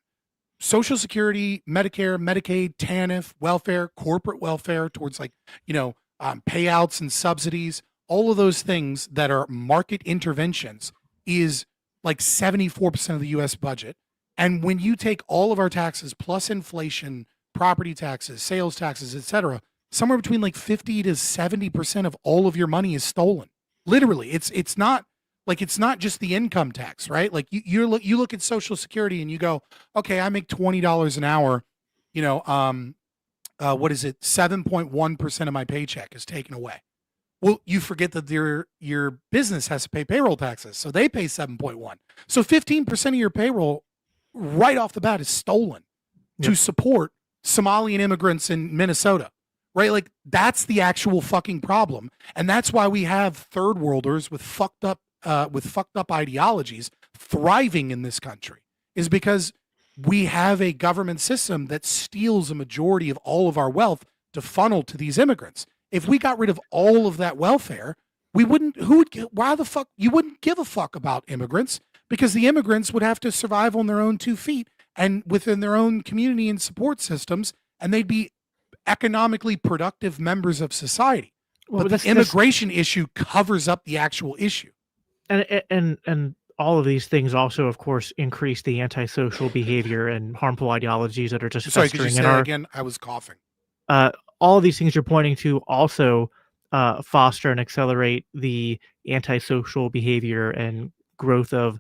Social Security, Medicare, Medicaid, TANF, welfare, corporate welfare towards like, payouts and subsidies, all of those things that are market interventions is like 74% of the US budget. And when you take all of our taxes plus inflation, property taxes, sales taxes, etc., somewhere between like 50 to 70% of all of your money is stolen. Literally, it's not like it's not just the income tax, right? Like you look at Social Security and you go, okay, I make $20 an hour, what is it? 7.1% of my paycheck is taken away. Well, you forget that your business has to pay payroll taxes, so they pay 7.1. So 15% of your payroll right off the bat is stolen to support Somalian immigrants in Minnesota. Right? Like that's the actual fucking problem. And that's why we have third worlders with fucked up ideologies thriving in this country, is because we have a government system that steals a majority of all of our wealth to funnel to these immigrants. If we got rid of all of that welfare, we wouldn't, why the fuck, you wouldn't give a fuck about immigrants, because the immigrants would have to survive on their own 2 feet and within their own community and support systems, and they'd be economically productive members of society. Well, but the immigration issue covers up the actual issue. And all of these things also, of course, increase the antisocial behavior and harmful ideologies that are just Sorry, could you say that again? I was coughing. All of these things you're pointing to also foster and accelerate the antisocial behavior and growth of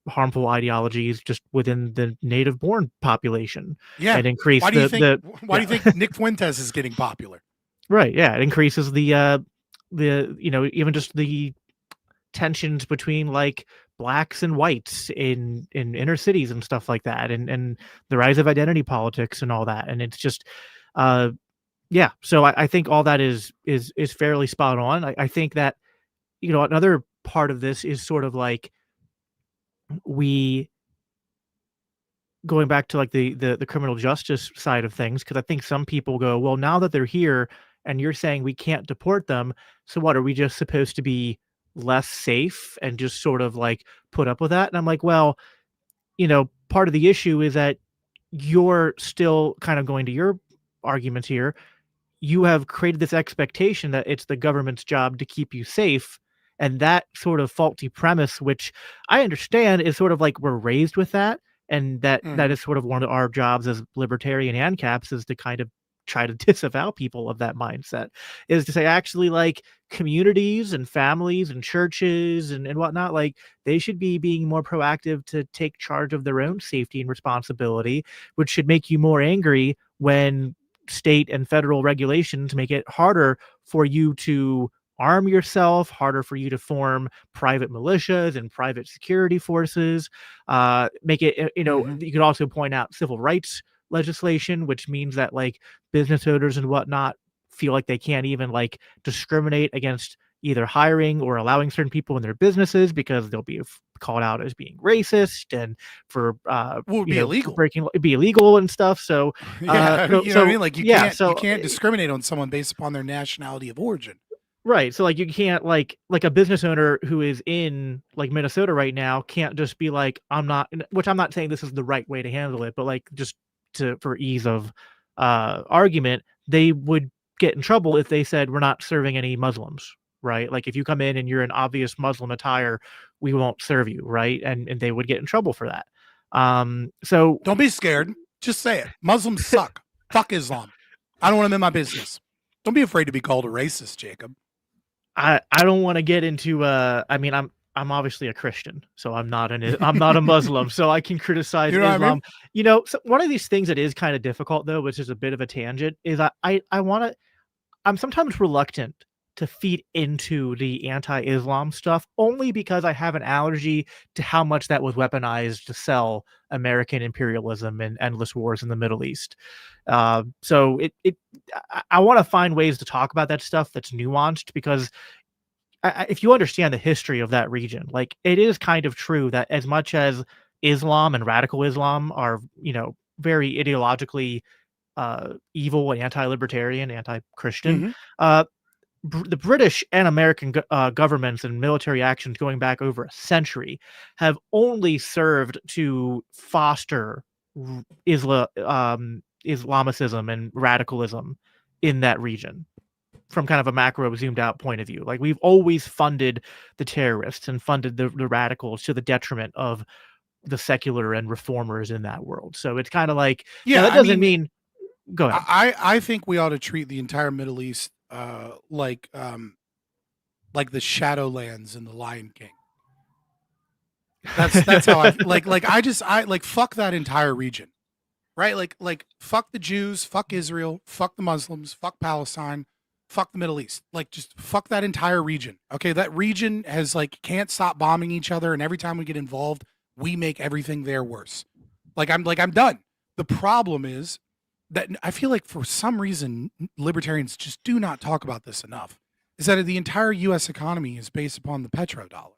harmful ideologies just within the native-born population. Yeah, and increase why do you think Nick Fuentes is getting popular? Right. Yeah, it increases the even just the tensions between like blacks and whites in inner cities and stuff like that, and the rise of identity politics and all that. And it's just so I think all that is fairly spot on. I think that another part of this is sort of like going back to like the criminal justice side of things, because I think some people go, well, now that they're here and you're saying we can't deport them, so what, are we just supposed to be less safe and just sort of like put up with that? And I'm like, well, part of the issue is that you're still kind of going to your arguments here. You have created this expectation that it's the government's job to keep you safe. And that sort of faulty premise, which I understand is sort of like we're raised with that. And that is sort of one of our jobs as libertarian ANCAPs, is to kind of try to disavow people of that mindset, is to say, actually, like communities and families and churches and whatnot, like they should be being more proactive to take charge of their own safety and responsibility, which should make you more angry when state and federal regulations make it harder for you to arm yourself, harder for you to form private militias and private security forces, make it, you could also point out civil rights legislation, which means that like business owners and whatnot feel like they can't even like discriminate against either hiring or allowing certain people in their businesses because they'll be called out as being racist and for it'd be illegal. It'd be illegal and stuff. So yeah, you know what I mean? Like you can't discriminate on someone based upon their nationality of origin. Right. So like you can't like a business owner who is in like Minnesota right now can't just be like, I'm not saying this is the right way to handle it, but like just for ease of argument, they would get in trouble if they said we're not serving any Muslims, right? Like if you come in and you're in obvious Muslim attire, we won't serve you, right? And they would get in trouble for that. So don't be scared. Just say it. Muslims suck. Fuck Islam. I don't want them in my business. Don't be afraid to be called a racist, Jacob. I don't want to get into I mean I'm obviously a Christian, so I'm not a Muslim, so I can criticize Islam. I mean? So one of these things that is kind of difficult though, which is a bit of a tangent, is I'm sometimes reluctant to feed into the anti-Islam stuff, only because I have an allergy to how much that was weaponized to sell American imperialism and endless wars in the Middle East. So I want to find ways to talk about that stuff that's nuanced, because if you understand the history of that region, like it is kind of true that as much as Islam and radical Islam are, very ideologically evil and anti-libertarian, anti-Christian, the British and American governments and military actions going back over a century have only served to foster Islamicism and radicalism in that region from kind of a macro zoomed out point of view. Like we've always funded the terrorists and funded the radicals to the detriment of the secular and reformers in that world. So it's kind of like, now Yeah, that I doesn't mean, mean, go ahead. I think we ought to treat the entire Middle East like the Shadowlands in the Lion King. That's how I I like fuck that entire region. Right? Like fuck the Jews, fuck Israel, fuck the Muslims, fuck Palestine, fuck the Middle East. Like just fuck that entire region. Okay, that region has like can't stop bombing each other, and every time we get involved, we make everything there worse. I'm done. The problem is that I feel like for some reason libertarians just do not talk about this enough. Is that the entire US economy is based upon the petrodollar.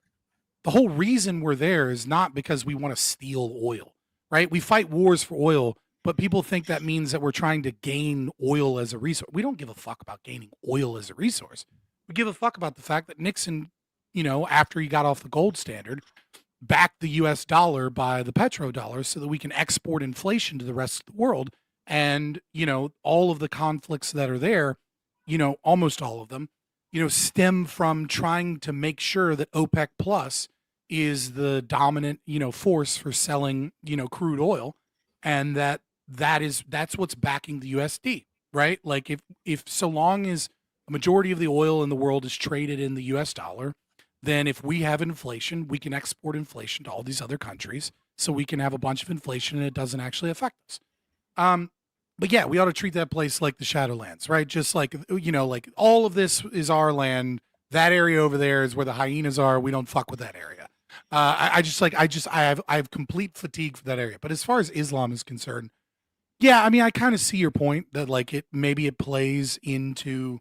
The whole reason we're there is not because we want to steal oil, right? We fight wars for oil, but people think that means that we're trying to gain oil as a resource. We don't give a fuck about gaining oil as a resource. We give a fuck about the fact that Nixon, after he got off the gold standard, backed the US dollar by the petrodollar so that we can export inflation to the rest of the world. And, all of the conflicts that are there, almost all of them, stem from trying to make sure that OPEC plus is the dominant, force for selling, crude oil, and that's what's backing the USD, right? Like if so long as a majority of the oil in the world is traded in the US dollar, then if we have inflation, we can export inflation to all these other countries, so we can have a bunch of inflation and it doesn't actually affect us. But yeah, we ought to treat that place like the Shadowlands, right? Just like, like all of this is our land. That area over there is where the hyenas are. We don't fuck with that area. I have complete fatigue for that area. But as far as Islam is concerned, yeah, I mean, I kind of see your point that like it plays into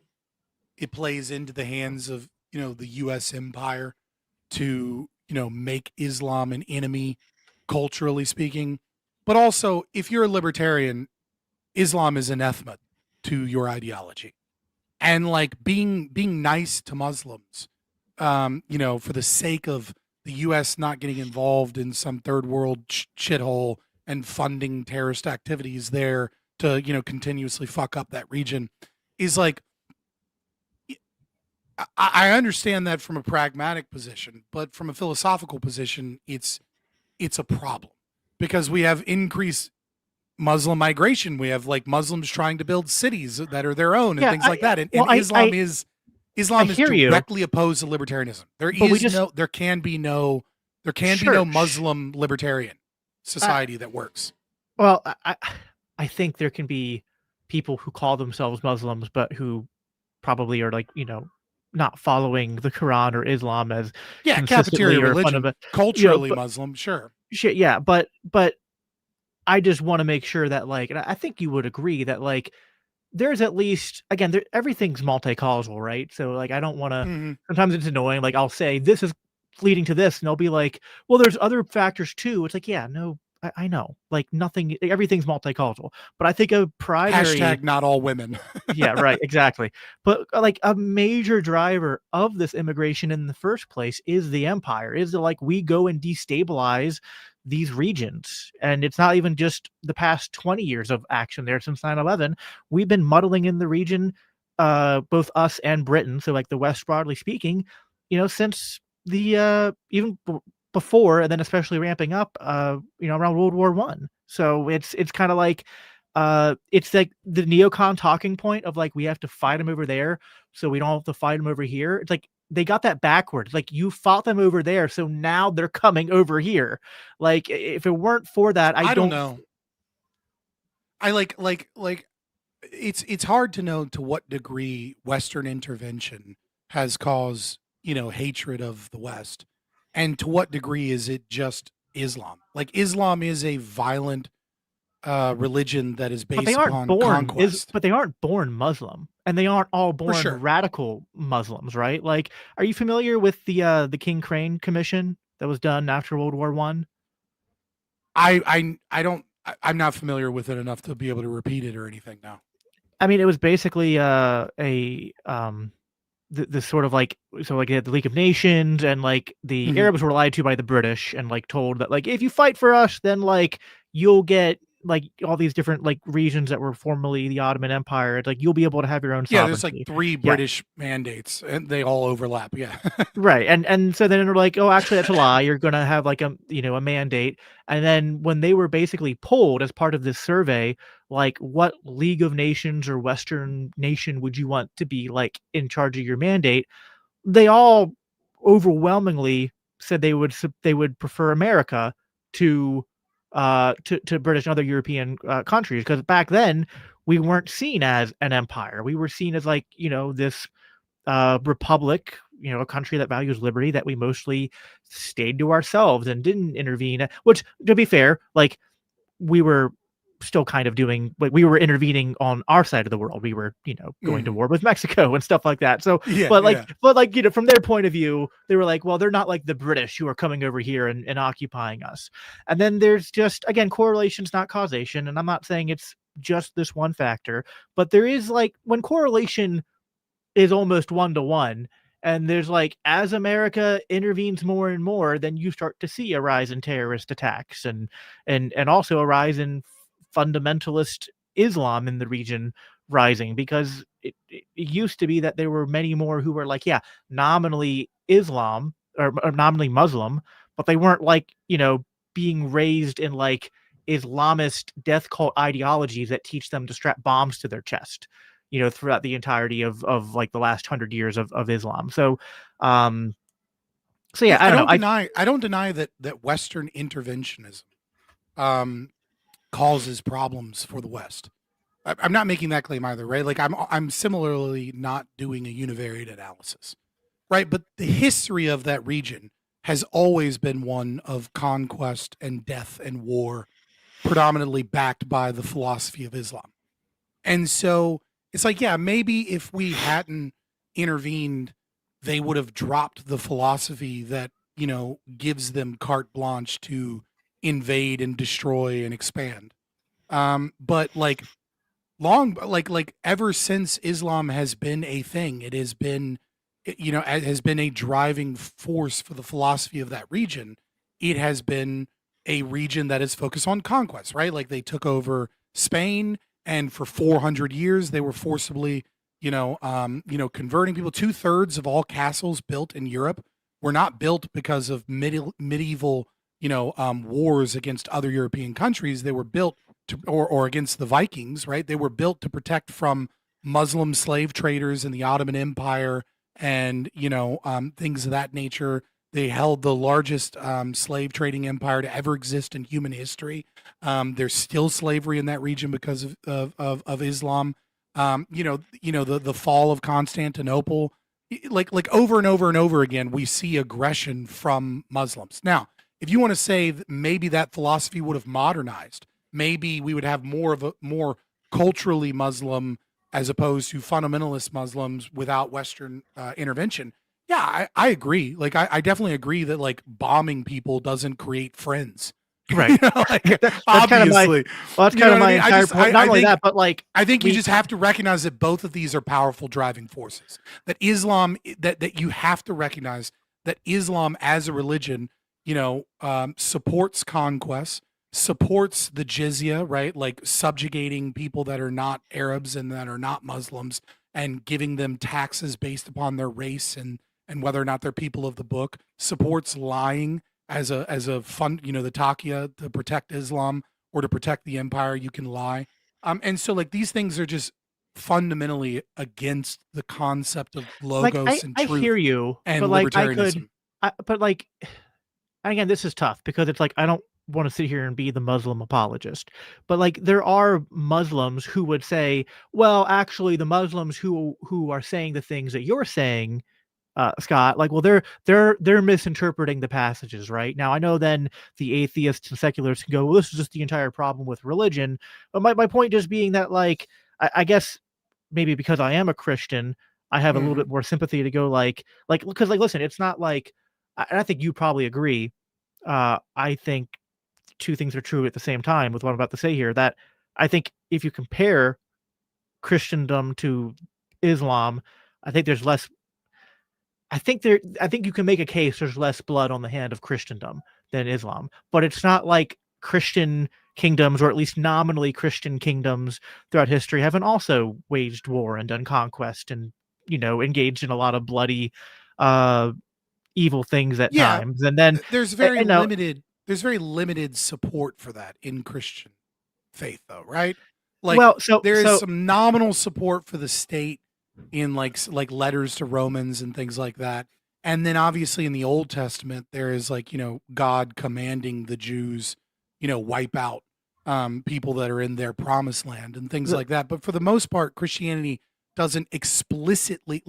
the hands of, the US empire to, make Islam an enemy, culturally speaking. But also, if you're a libertarian, Islam is anathema to your ideology. And like being nice to Muslims, for the sake of the US not getting involved in some third world shithole and funding terrorist activities there to, continuously fuck up that region is like, I understand that from a pragmatic position, but from a philosophical position, it's a problem because we have increased Muslim migration. We have like Muslims trying to build cities that are their own and things like that. And Islam is directly opposed to libertarianism. There can be no Muslim libertarian society that works. Well, I think there can be people who call themselves Muslims, but who probably are like, not following the Quran or Islam as cafeteria religion, culturally Muslim, sure. Yeah, but I just want to make sure that like, and I think you would agree that like, there's at least, again, everything's multicausal, right? So like, I don't want to, sometimes it's annoying. Like I'll say, this is leading to this. And they'll be like, well, there's other factors too. It's like, yeah, no, I know, like nothing, everything's multicultural, but I think a primary hashtag not all women. Yeah, right, exactly. But like a major driver of this immigration in the first place is the empire, is that like we go and destabilize these regions. And it's not even just the past 20 years of action there since 9/11. We've been muddling in the region, both us and Britain. So like the West, broadly speaking, since the even before, and then especially ramping up, around World War I. So it's kind of like, it's like the neocon talking point of like, we have to fight them over there, so we don't have to fight them over here. It's like, they got that backwards. Like you fought them over there, so now they're coming over here. Like if it weren't for that, I don't know. I like it's hard to know to what degree Western intervention has caused, hatred of the West. And to what degree is it just Islam? Like Islam is a violent religion that is based upon conquest. But they aren't born Muslim, and they aren't all born radical Muslims, right? Like, are you familiar with the King Crane Commission that was done after World War I? I'm not familiar with it enough to be able to repeat it or anything now. I mean, it was basically the sort of like, so like the League of Nations and like the Arabs were lied to by the British and like told that like, if you fight for us, then like you'll get like all these different like regions that were formerly the Ottoman Empire, like you'll be able to have your own Yeah, there's like sovereignty. 3 Yeah. British mandates, and they all overlap. Yeah. Right. And so then they're like, oh, actually that's a lie. You're gonna have like a mandate. And then when they were basically polled as part of this survey, like what League of Nations or Western nation would you want to be like in charge of your mandate? They all overwhelmingly said they would prefer America to to British and other European countries, because back then we weren't seen as an empire. We were seen as like this republic, a country that values liberty, that we mostly stayed to ourselves and didn't intervene. Which, to be fair, like we were still kind of doing, like we were intervening on our side of the world. We were, going to war with Mexico and stuff like that. So, Yeah, but yeah. from their point of view, they were like, well, they're not like the British who are coming over here and occupying us. And then there's just, again, correlation's not causation. And I'm not saying it's just this one factor, but there is like when correlation is almost 1-to-1, and there's like as America intervenes more and more, then you start to see a rise in terrorist attacks and also a rise in fundamentalist Islam in the region rising, because it used to be that there were many more who were like, yeah, nominally Islam or nominally Muslim, but they weren't like being raised in like Islamist death cult ideologies that teach them to strap bombs to their chest, throughout the entirety of like the last 100 years of Islam. So, yeah, I don't know. I don't deny that Western interventionism causes problems for the West. I'm not making that claim either, right? Like I'm similarly not doing a univariate analysis, right? But the history of that region has always been one of conquest and death and war, predominantly backed by the philosophy of Islam. And so it's like, yeah, maybe if we hadn't intervened, they would have dropped the philosophy that, gives them carte blanche to invade and destroy and expand. But like ever since Islam has been a thing, it has been, it has been a driving force for the philosophy of that region. It has been a region that is focused on conquest, right? Like they took over Spain, and for 400 years they were forcibly, converting people. 2/3 of all castles built in Europe were not built because of medieval, wars against other European countries. They were built to, or against the Vikings, right? They were built to protect from Muslim slave traders in the Ottoman Empire and, things of that nature. They held the largest slave trading empire to ever exist in human history. There's still slavery in that region because of Islam. The fall of Constantinople, like over and over and over again, we see aggression from Muslims. Now, if you want to say that maybe that philosophy would have modernized, maybe we would have more culturally Muslim as opposed to fundamentalist Muslims without Western intervention. Yeah, I agree. Like, I definitely agree that like bombing people doesn't create friends. Right. That's obviously. That's kind of my entire point. Not only that, but like I think you just have to recognize that both of these are powerful driving forces. That Islam, that you have to recognize that Islam as a religion, supports conquest, supports the jizya, right? Like subjugating people that are not Arabs and that are not Muslims, and giving them taxes based upon their race and whether or not they're people of the book. Supports lying as a fun, the taqiyya, to protect Islam or to protect the empire. You can lie, and so like these things are just fundamentally against the concept of logos like, and I truth hear you, and but like libertarianism. but like, and again, this is tough because it's like I don't want to sit here and be the Muslim apologist, but like there are Muslims who would say, well, actually, the Muslims who are saying the things that you're saying, Scott, like, well, they're misinterpreting the passages, right? Now, I know then the atheists and secularists can go, well, this is just the entire problem with religion. But my point just being that, like, I guess maybe because I am a Christian, I have a little bit more sympathy to go because like, listen, it's not like, and I think you probably agree. I think two things are true at the same time with what I'm about to say here. That I think if you compare Christendom to Islam, I think there's less. I think you can make a case there's less blood on the hand of Christendom than Islam, but it's not like Christian kingdoms, or at least nominally Christian kingdoms throughout history, haven't also waged war and done conquest and, engaged in a lot of bloody, evil things at Yeah, times. And then, there's very limited support for that in Christian faith, though, right? Like, well, so there is so some nominal support for the state in like letters to Romans and things like that. And then obviously in the Old Testament, there is like, God commanding the Jews, wipe out people that are in their promised land and things the, like that. But for the most part, Christianity does not explicitly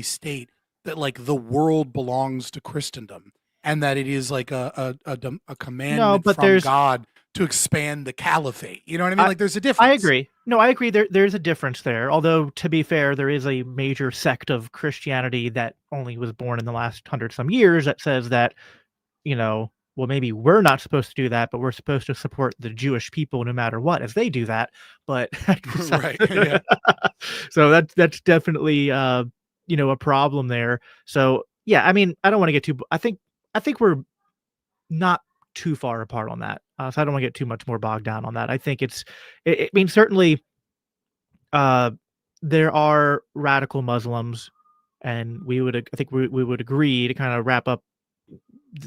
state that like the world belongs to Christendom and that it is like a no, commandment but from there's God to expand the caliphate. You know what I mean? I Like there's a I difference. agree. No, I agree. There's a difference there. Although, to be fair, there is a major sect of Christianity that only was born in the last hundred some years that says that, well, maybe we're not supposed to do that, but we're supposed to support the Jewish people no matter what, as they do that. But Right. Yeah. so that's definitely a problem there. So yeah, I mean, I don't want to get too. I think we're not too far apart on that. So I don't want to get too much more bogged down on that. I think I mean, certainly, uh, there are radical Muslims, and I think we would agree to kind of wrap up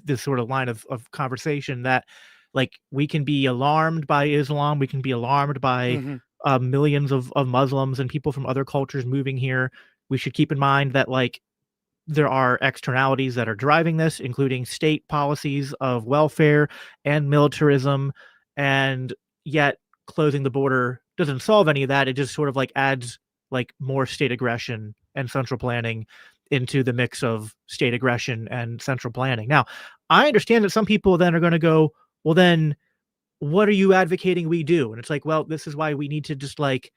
this sort of line of conversation that, like, we can be alarmed by Islam, we can be alarmed by Hmm. millions of Muslims and people from other cultures moving here. We should keep in mind that, like, there are externalities that are driving this, including state policies of welfare and militarism. And yet, closing the border doesn't solve any of that. It just sort of like adds like more state aggression and central planning into the mix of state aggression and central planning. Now, I understand that some people then are going to go, well, then what are you advocating we do? And it's like, well, this is why we need to just like,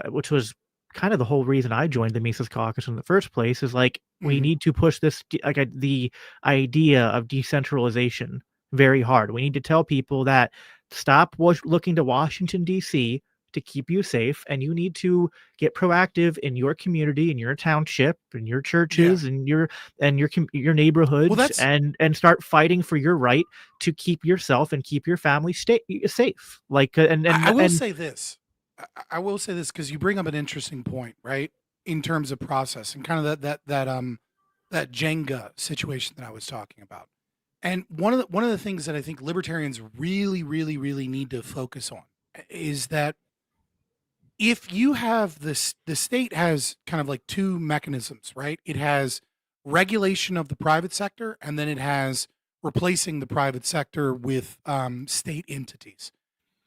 which was kind of the whole reason I joined the Mises Caucus in the first place, is like we Hmm. need to push this the idea of decentralization very hard. We need to tell people that stop looking to Washington D.C. to keep you safe, and you need to get proactive in your community, in your township, in your Yeah. churches, and your Well, neighborhoods, that's and start fighting for your right to keep yourself and keep your family safe. Like I will say this. I will say this because you bring up an interesting point, right? In terms of process and kind of that Jenga situation that I was talking about. And one of the things that I think libertarians really, really, really need to focus on is that if you have this, the state has kind of like two mechanisms, right? It has regulation of the private sector, and then it has replacing the private sector with state entities.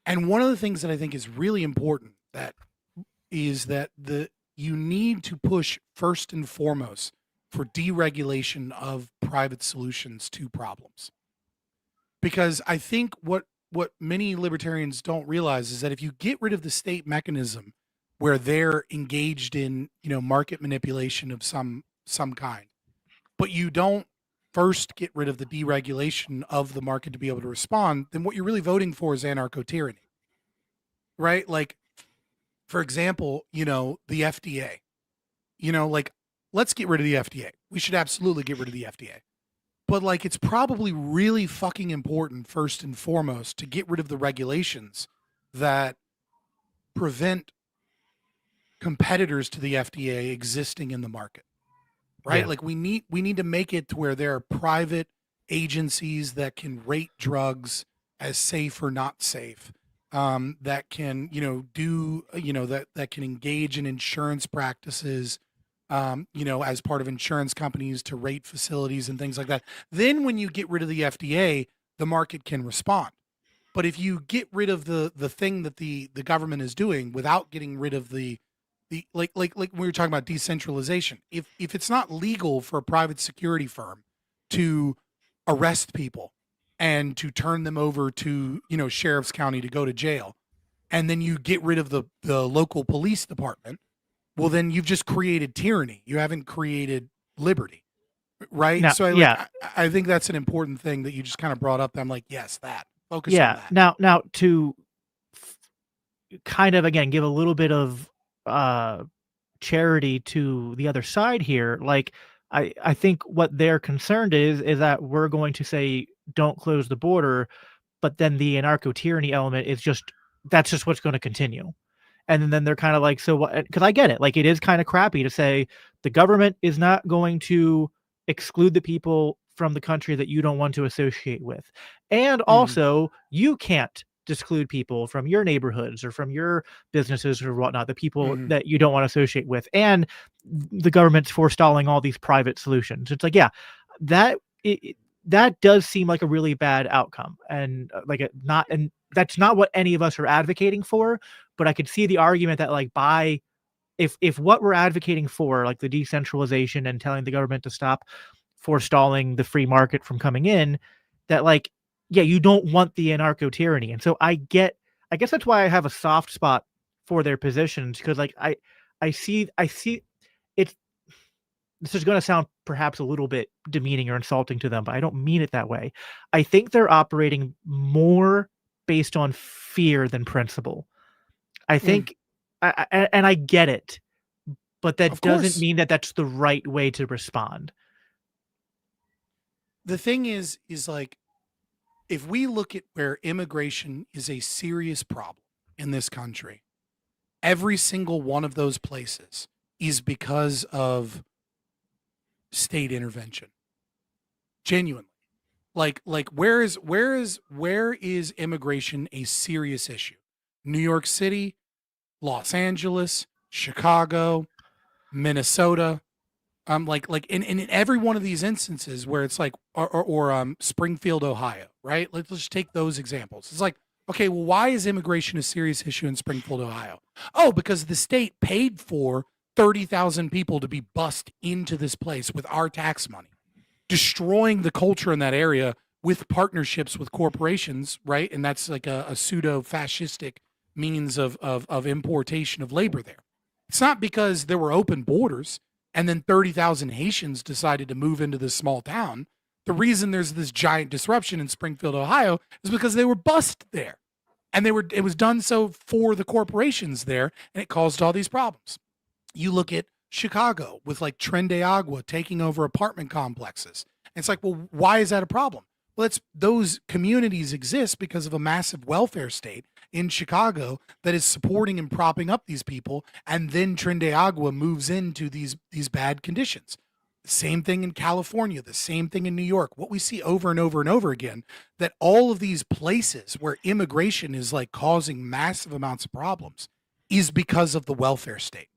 And one of the things that I think is really important that is that the you need to push first and foremost for deregulation of private solutions to problems. Because I think what many libertarians don't realize is that if you get rid of the state mechanism where they're engaged in, market manipulation of some kind, but you don't first get rid of the deregulation of the market to be able to respond, then what you're really voting for is anarcho tyranny, right? Like, for example, the FDA, like, let's get rid of the FDA. We should absolutely get rid of the FDA. But like, it's probably really fucking important first and foremost to get rid of the regulations that prevent competitors to the FDA existing in the market, right? yeah, Like, we need to make it to where there are private agencies that can rate drugs as safe or not safe, that can, do, that can engage in insurance practices, as part of insurance companies to rate facilities and things like that. Then when you get rid of the FDA, the market can respond. But if you get rid of the thing that the government is doing without getting rid of the like we were talking about decentralization, if it's not legal for a private security firm to arrest people and to turn them over to, sheriff's county to go to jail, and then you get rid of the local police department, well, then you've just created tyranny. You haven't created liberty, right? now, So yeah, I think that's an important thing that you just kind of brought up. I'm like, yes, that focus on yeah. that. Now to kind of again give a little bit of uh charity to the other side here, like I think what they're concerned is that we're going to say don't close the border, but then the anarcho-tyranny element is that's just what's going to continue. And then they're kind of like, so what? Because I get it. Like, it is kind of crappy to say the government is not going to exclude the people from the country that you don't want to associate with. And also, you can't disclude people from your neighborhoods or from your businesses or whatnot, the people that you don't want to associate with. And the government's forestalling all these private solutions. It's like, yeah, that that does seem like a really bad outcome. And and that's not what any of us are advocating for. But I could see the argument that, like, if what we're advocating for, like the decentralization and telling the government to stop forestalling the free market from coming in, that, like, yeah, you don't want the anarcho-tyranny. And so I guess that's why I have a soft spot for their positions, because, like, I see it's, this is going to sound perhaps a little bit demeaning or insulting to them, but I don't mean it that way. I think they're operating more based on fear than principle. I think, and I get it, but that doesn't mean that that's the right way to respond. The thing is like, if we look at where immigration is a serious problem in this country, every single one of those places is because of state intervention. Genuinely. Like where is immigration a serious issue? New York City, Los Angeles, Chicago, Minnesota. Like in every one of these instances where it's like, or Springfield, Ohio, right? Let's just take those examples. It's like, okay, well, why is immigration a serious issue in Springfield, Ohio? Oh, because the state paid for 30,000 people to be bussed into this place with our tax money, destroying the culture in that area with partnerships with corporations, right? And that's like a pseudo-fascistic means of importation of labor there. It's not because there were open borders and then 30,000 Haitians decided to move into this small town. The reason there's this giant disruption in Springfield, Ohio, is because they were bussed there. And it was done so for the corporations there, and it caused all these problems. You look at Chicago with like Tren de Agua taking over apartment complexes. And it's like, well, why is that a problem? Well, those communities exist because of a massive welfare state in Chicago that is supporting and propping up these people, and then Tren de Agua moves into these bad conditions. Same thing in California, the same thing in New York. What we see over and over and over again, that all of these places where immigration is like causing massive amounts of problems is because of the welfare state.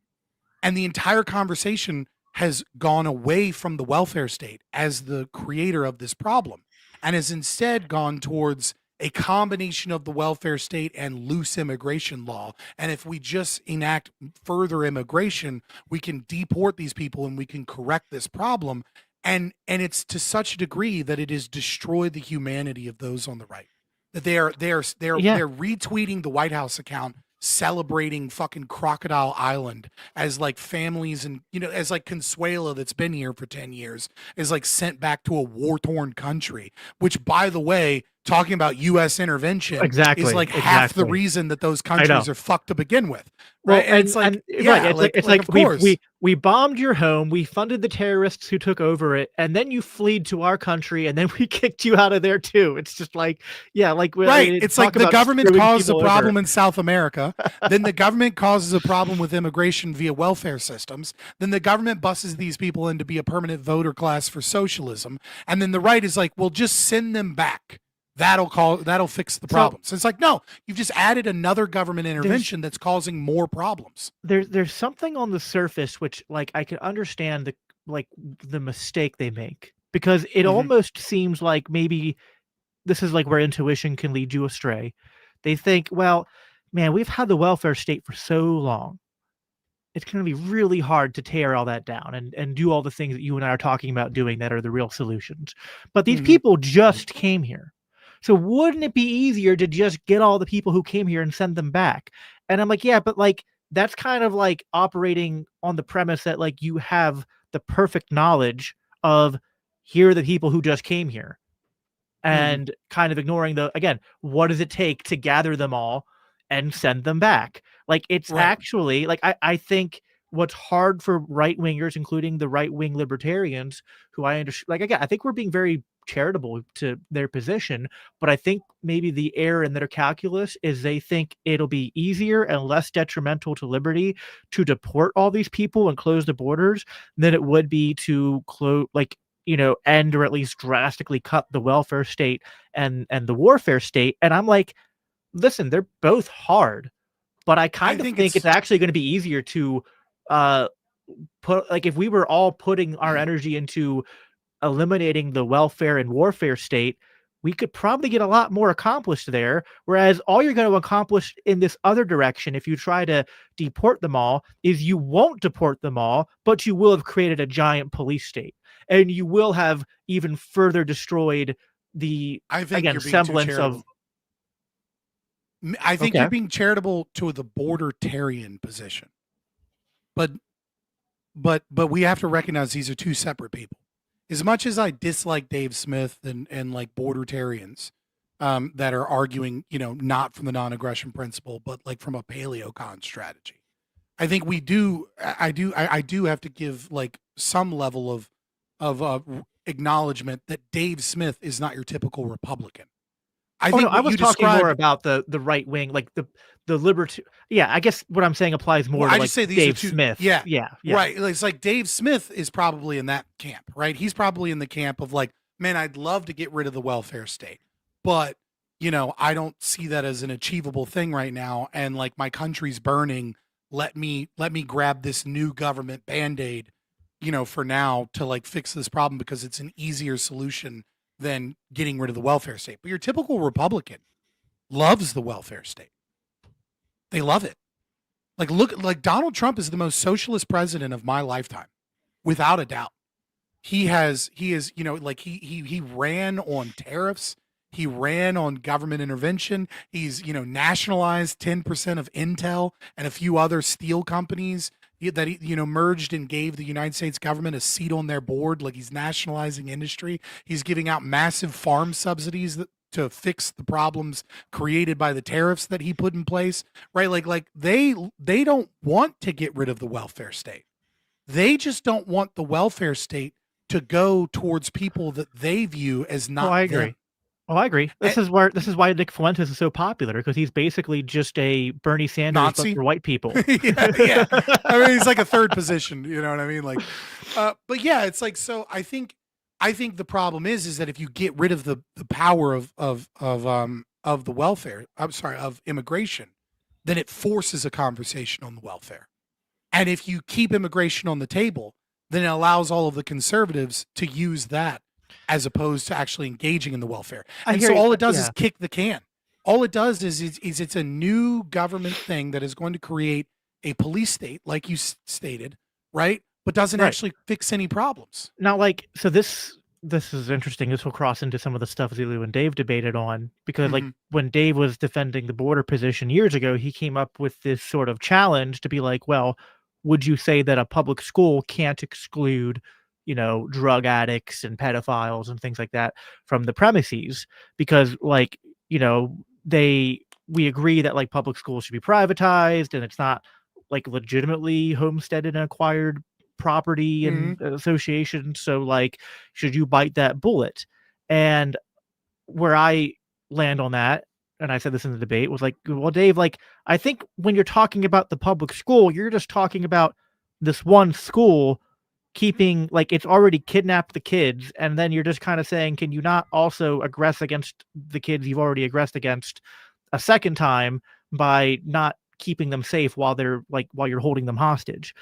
And the entire conversation has gone away from the welfare state as the creator of this problem, and has instead gone towards a combination of the welfare state and loose immigration law. And if we just enact further immigration, we can deport these people and we can correct this problem. And it's to such a degree that it has destroyed the humanity of those on the right. That they're retweeting the White House account celebrating fucking Crocodile Island as like families, and as like Consuela, that's been here for 10 years, is like sent back to a war-torn country, which, by the way, talking about U.S. intervention is like half the reason that those countries are fucked to begin with. Right. Well, it's like we bombed your home, we funded the terrorists who took over it, and then you fled to our country, and then we kicked you out of there too. It's just like, it's like the government caused a problem in South America, then the government causes a problem with immigration via welfare systems, then the government busses these people in to be a permanent voter class for socialism, and then the right is like, well, just send them back. That'll fix the problem. So it's like, no, you've just added another government intervention that's causing more problems. There's something on the surface which, like, I can understand the mistake they make, because it almost seems like maybe this is like where intuition can lead you astray. They think, well, man, we've had the welfare state for so long. It's going to be really hard to tear all that down and do all the things that you and I are talking about doing that are the real solutions. But these people just came here. So wouldn't it be easier to just get all the people who came here and send them back? And I'm like, yeah, but like, that's kind of like operating on the premise that like you have the perfect knowledge of, here are the people who just came here, and kind of ignoring again, what does it take to gather them all and send them back? Like, it's actually like, I think what's hard for right wingers, including the right wing libertarians, who I understand. Like again, I think we're being very charitable to their position, but I think maybe the error in their calculus is they think it'll be easier and less detrimental to liberty to deport all these people and close the borders than it would be to close, like, end or at least drastically cut the welfare state and the warfare state. And I'm like, listen, they're both hard, but I I kind of think think it's actually going to be easier to uh put, like, if we were all putting our energy into eliminating the welfare and warfare state, we could probably get a lot more accomplished there. Whereas all you're going to accomplish in this other direction, if you try to deport them all, is you won't deport them all, but you will have created a giant police state. And you will have even further destroyed the, I think again, you're being too semblance charitable. of. I think Okay. you're being charitable to the bordertarian position, but we have to recognize these are two separate people. As much as I dislike Dave Smith and like bordertarians that are arguing, not from the non-aggression principle, but like from a paleocon strategy, I think we do. I do have to give like some level of acknowledgement that Dave Smith is not your typical Republican. I Oh no, think I what was you talking more described. about the right wing, like the liberty. Yeah, I guess what I'm saying applies Well, more to I like just say these are Dave two. Smith. Yeah, Yeah, yeah. right. It's like Dave Smith is probably in that camp, right? He's probably in the camp of like, man, I'd love to get rid of the welfare state, but I don't see that as an achievable thing right now. And like my country's burning. Let me grab this new government band-aid, for now to like fix this problem because it's an easier solution than getting rid of the welfare state. But your typical Republican loves the welfare state. They love it. Like look, like Donald Trump is the most socialist president of my lifetime, without a doubt. He is, like he ran on tariffs. He ran on government intervention. He's, nationalized 10% of Intel and a few other steel companies that he, merged and gave the United States government a seat on their board. Like he's nationalizing industry. He's giving out massive farm subsidies to fix the problems created by the tariffs that he put in place, right? Like they don't want to get rid of the welfare state. They just don't want the welfare state to go towards people that they view as Oh, not I them. agree. Oh, I agree. Eh, This is why Nick Fuentes is so popular, because he's basically just a Bernie Sanders but Nazi. for white people. Yeah. I mean, he's like a third position. You know what I mean? Like, but yeah, it's like so. I think the problem is that if you get rid of the power of the welfare, I'm sorry, of immigration, then it forces a conversation on the welfare. And if you keep immigration on the table, then it allows all of the conservatives to use that as opposed to actually engaging in the welfare. I And hear so you. all it does is Yeah. kick the can. All it does is it's a new government thing that is going to create a police state, like you stated, right? But doesn't Right. actually fix any problems. Now, like, so this is interesting. This will cross into some of the stuff Zulu and Dave debated on, because like Mhm. when Dave was defending the border position years ago, he came up with this sort of challenge to be like, well, would you say that a public school can't exclude, drug addicts and pedophiles and things like that from the premises? Because like, they we agree that like public schools should be privatized and it's not like legitimately homesteaded and acquired property Mhm. and associations. So like, should you bite that bullet? And where I land on that, and I said this in the debate, was like, well, Dave, like, I think when you're talking about the public school, you're just talking about this one school keeping, like, it's already kidnapped the kids, and then you're just kind of saying, can you not also aggress against the kids you've already aggressed against a second time by not keeping them safe while you're holding them hostage?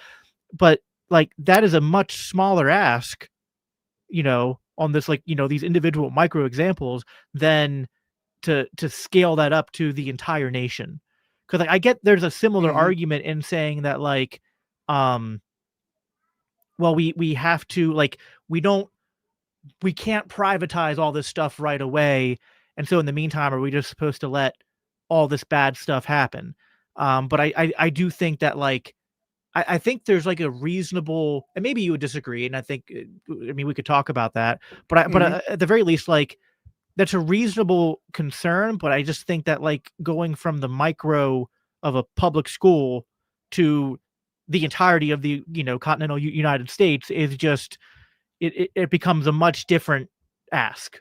But like, that is a much smaller ask, on this, like, these individual micro examples, than to scale that up to the entire nation. Because like, I get there's a similar Mhm. argument in saying that like, um, well, we have to, like, we don't we can't privatize all this stuff right away, and so in the meantime, are we just supposed to let all this bad stuff happen? But I do think that like, I think there's like a reasonable, and maybe you would disagree, and I think, I mean, we could talk about that, but Mhm. at the very least, like, that's a reasonable concern. But I just think that like going from the micro of a public school to the entirety of the continental United States is just it becomes a much different ask.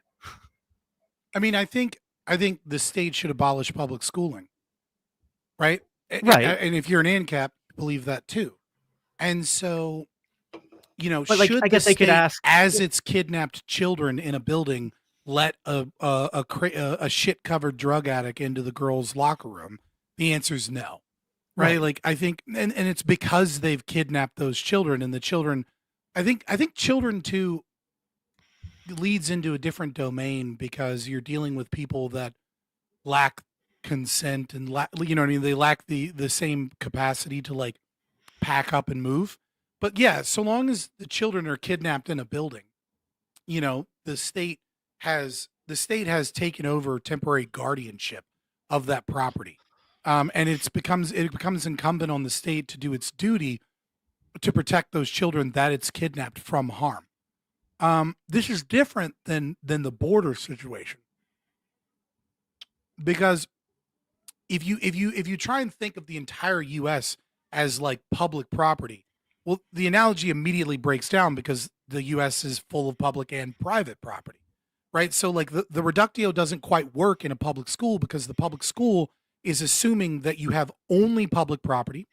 I mean, I think the state should abolish public schooling, right? Right. And if you're an ANCAP, believe that too. And so, But like, I should the guess they could state, ask. as it's kidnapped children in a building, let a shit covered drug addict into the girls' locker room? The answer is no, right? Right. Like I think, and it's because they've kidnapped those children, and the children, I think children too leads into a different domain because you're dealing with people that lack consent and you know what I mean, they lack the same capacity to like pack up and move. But yeah, so long as the children are kidnapped in a building, the state has taken over temporary guardianship of that property. And it becomes incumbent on the state to do its duty to protect those children that it's kidnapped from harm. This is different than the border situation, because if you try and think of the entire U.S. as like public property, well, the analogy immediately breaks down because the U.S. is full of public and private property, right? So like the reductio doesn't quite work in a public school because the public school is assuming that you have only public property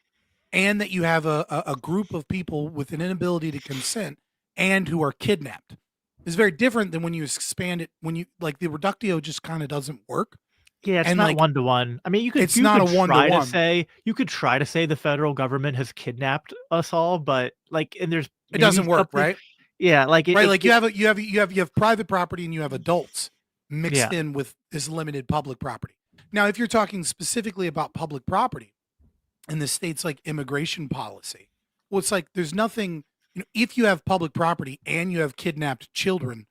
and that you have a group of people with an inability to consent and who are kidnapped. It's very different than when you expand it, when you like the reductio just kind of doesn't work. Yeah, it's And not like one to one. I mean, it's not a one-to-one. You could try to say the federal government has kidnapped us all, but like, and there's It maybe doesn't work, something. right? Yeah, like Right, like you have private property and you have adults mixed yeah, in with this limited public property. Now, if you're talking specifically about public property in the state's like immigration policy, well, it's like there's nothing, if you have public property and you have kidnapped children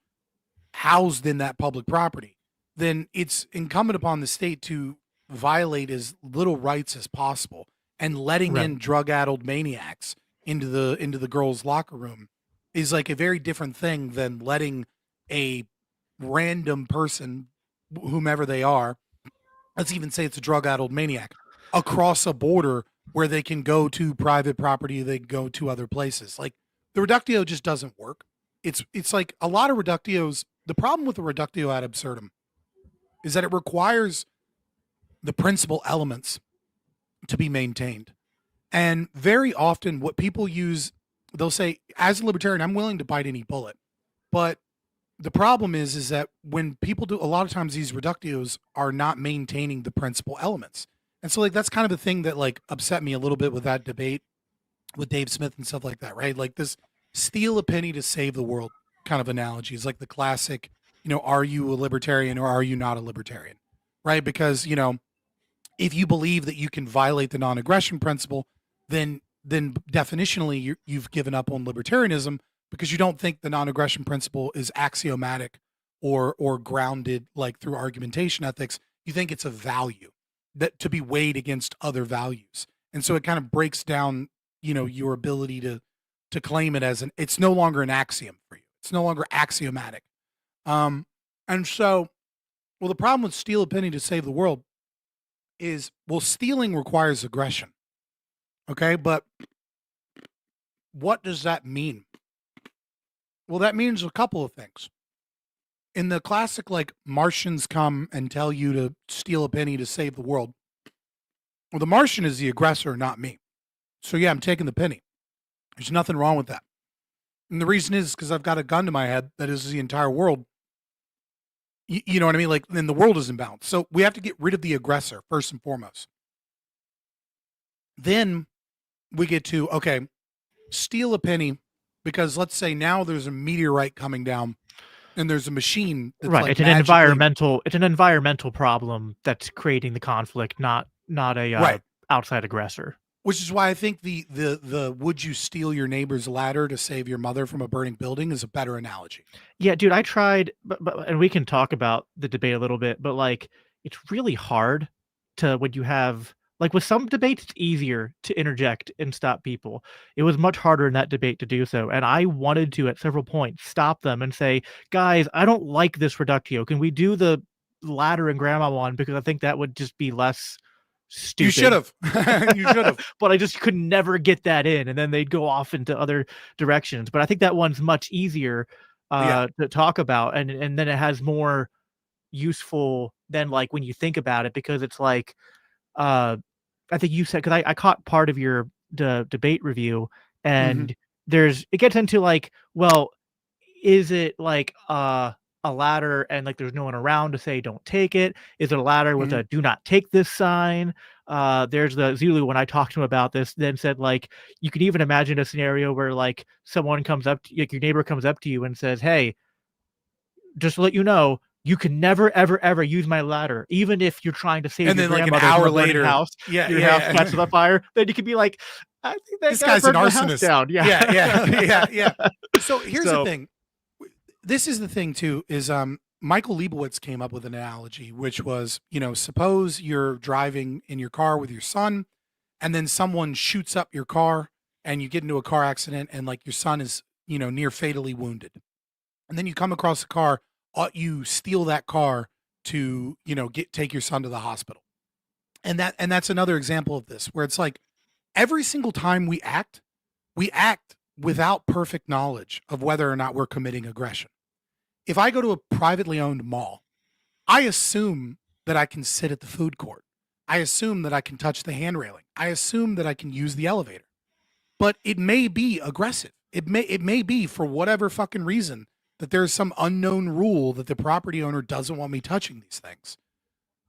housed in that public property, then it's incumbent upon the state to violate as little rights as possible. And letting right. in drug-addled maniacs into the girls' locker room is like a very different thing than letting a random person, whomever they are, let's even say it's a drug-addled maniac, across a border where they can go to private property, they can go to other places. Like the reductio just doesn't work. It's like a lot of reductios. The problem with the reductio ad absurdum is that it requires the principal elements to be maintained. And very often what people use, they'll say, as a libertarian, I'm willing to bite any bullet. But the problem is that when people do, a lot of times these reductios are not maintaining the principal elements. And so like that's kind of the thing that like upset me a little bit with that debate with Dave Smith and stuff like that, right? Like this steal a penny to save the world kind of analogy is like the classic, are you a libertarian or are you not a libertarian? Right? Because, if you believe that you can violate the non-aggression principle, then definitionally you've given up on libertarianism because you don't think the non-aggression principle is axiomatic or grounded like through argumentation ethics. You think it's a value that to be weighed against other values. And so it kind of breaks down, your ability to claim it as it's no longer an axiom for you. It's no longer axiomatic. And so, well, the problem with steal a penny to save the world is, well, stealing requires aggression. Okay, but what does that mean? Well, that means a couple of things. In the classic, like, Martians come and tell you to steal a penny to save the world, well, the Martian is the aggressor, not me. So, yeah, I'm taking the penny. There's nothing wrong with that. And the reason is because I've got a gun to my head that is the entire world. You know what I mean? Like, then the world is imbalanced. So we have to get rid of the aggressor first and foremost. Then we get to, okay, steal a penny because let's say now there's a meteorite coming down and there's a machine that's Right. like It's an environmental problem that's creating the conflict, not a right. outside aggressor. Which is why I think the would you steal your neighbor's ladder to save your mother from a burning building is a better analogy. Yeah, dude, I tried, but and we can talk about the debate a little bit, but like it's really hard to when you have like with some debates it's easier to interject and stop people. It was much harder in that debate to do so, and I wanted to at several points stop them and say, "Guys, I don't like this reductio. Can we do the ladder and grandma one because I think that would just be less stupid. You should have. You should have. But I just could never get that in, and then they'd go off into other directions. But I think that one's much easier to talk about, and then it has more useful than like when you think about it, because it's like I think you said, because I caught part of your debate review, and it gets into like, well, is it like a ladder and like there's no one around to say don't take it? Is it a ladder with a do not take this sign? There's the Zulu, when I talked to him about this, then said like you could even imagine a scenario where like someone comes up to, like your neighbor comes up to you and says, hey, just to let you know, you can never, ever, ever use my ladder, even if you're trying to save your grandmother like an hour from a burning later, house. Your house catches on fire. Then you can be like, I think that this guy's an arsonist. Down. Yeah. So here's the thing. This is the thing too, is Michael Leibowitz came up with an analogy, which was, suppose you're driving in your car with your son, and then someone shoots up your car and you get into a car accident and like your son is, near fatally wounded. And then you come across a car, you steal that car to, take your son to the hospital. And that's another example of this, where it's like every single time we act without perfect knowledge of whether or not we're committing aggression. If I go to a privately owned mall, I assume that I can sit at the food court. I assume that I can touch the hand railing. I assume that I can use the elevator. But it may be aggressive. It may be, for whatever fucking reason, that there's some unknown rule that the property owner doesn't want me touching these things.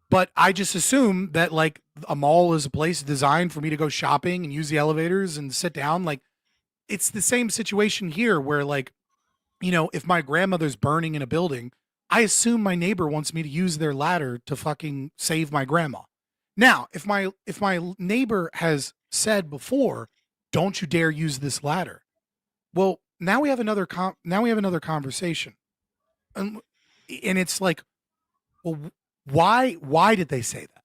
But I just assume that like a mall is a place designed for me to go shopping and use the elevators and sit down. Like, it's the same situation here where like, if my grandmother's burning in a building, I assume my neighbor wants me to use their ladder to fucking save my grandma. Now, if my neighbor has said before, don't you dare use this ladder. Well, now we have another conversation. And it's like, well, why did they say that?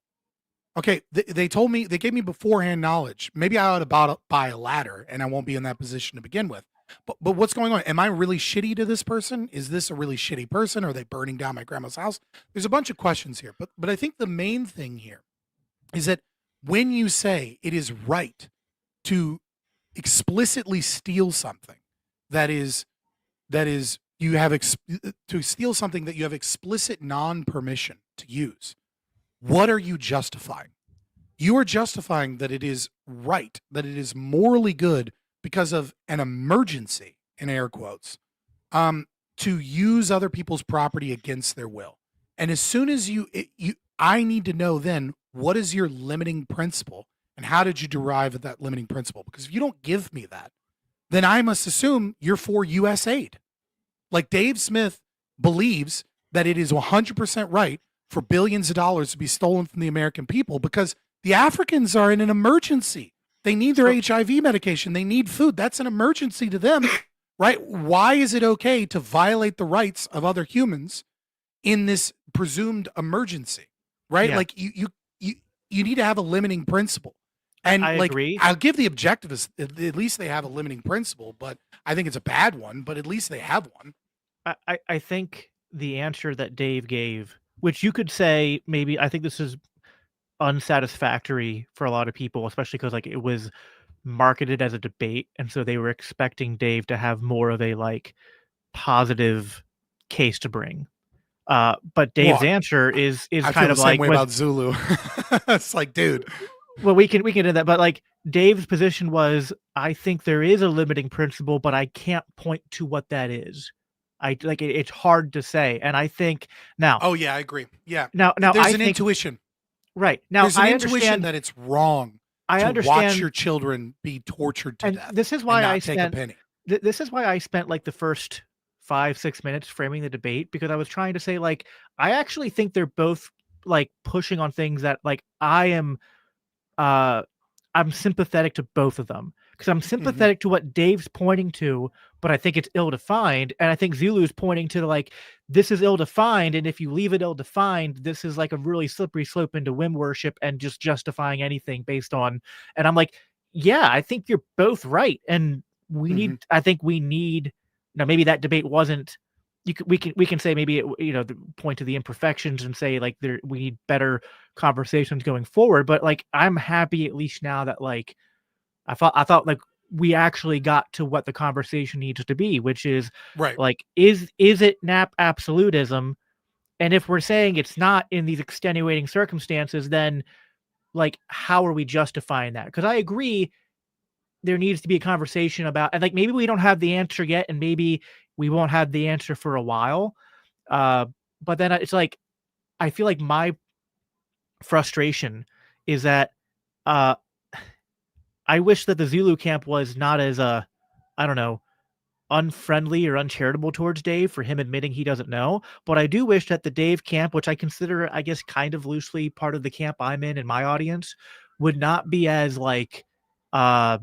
Okay, they told me, they gave me beforehand knowledge. Maybe I ought to buy a ladder and I won't be in that position to begin with. But what's going on? Am I really shitty to this person? Is this a really shitty person? Are they burning down my grandma's house? There's a bunch of questions here. But I think the main thing here is that when you say it is right to explicitly steal something that is you have to steal something that you have explicit non-permission to use, what are you justifying? You are justifying that it is right, that it is morally good because of an emergency, in air quotes, to use other people's property against their will. And as soon as I need to know then, what is your limiting principle and how did you derive at that limiting principle? Because if you don't give me that, then I must assume you're for U.S. aid. Like Dave Smith believes that it is 100% right for billions of dollars to be stolen from the American people because the Africans are in an emergency. They need their HIV medication. They need food. That's an emergency to them, right? Why is it okay to violate the rights of other humans in this presumed emergency, right? Yeah. Like you need to have a limiting principle. And I agree. I'll give the objectivists, at least they have a limiting principle, but I think it's a bad one, but at least they have one. I think the answer that Dave gave, which you could say maybe, I think this is unsatisfactory for a lot of people, especially because like it was marketed as a debate, and so they were expecting Dave to have more of a like positive case to bring. But Dave's answer is kind of like way about Zulu. It's like, dude. Well, we can do that, but like Dave's position was, I think there is a limiting principle, but I can't point to what that is. It's hard to say, and I think now. Oh yeah, I agree. Yeah. Now there's an intuition. Right. Now there's an intuition that it's wrong to watch your children be tortured to death. This is why I take a penny. This is why I spent like the first 5-6 minutes framing the debate, because I was trying to say like I actually think they're both like pushing on things that like I'm sympathetic to both of them, because I'm sympathetic to what Dave's pointing to, but I think it's ill-defined, and I think Zulu's pointing to like this is ill-defined, and if you leave it ill-defined, this is like a really slippery slope into whim worship and just justifying anything based on. And I'm like, yeah, I think you're both right, and we need. I think we need. Now, maybe that debate wasn't we can say maybe point to the imperfections and say like we need better conversations going forward. But like I'm happy at least now that like I thought like we actually got to what the conversation needs to be, which is Right. like is it nap absolutism? And if we're saying it's not in these extenuating circumstances, then like how are we justifying that? Because I agree there needs to be a conversation about, and like maybe we don't have the answer yet, and maybe we won't have the answer for a while. But then it's like I feel like my frustration is that uh I wish that the Zulu camp was not as I don't know, unfriendly or uncharitable towards Dave for him admitting he doesn't know. But I do wish that the Dave camp, which I consider, I guess, kind of loosely part of the camp I'm in my audience, would not be as like uh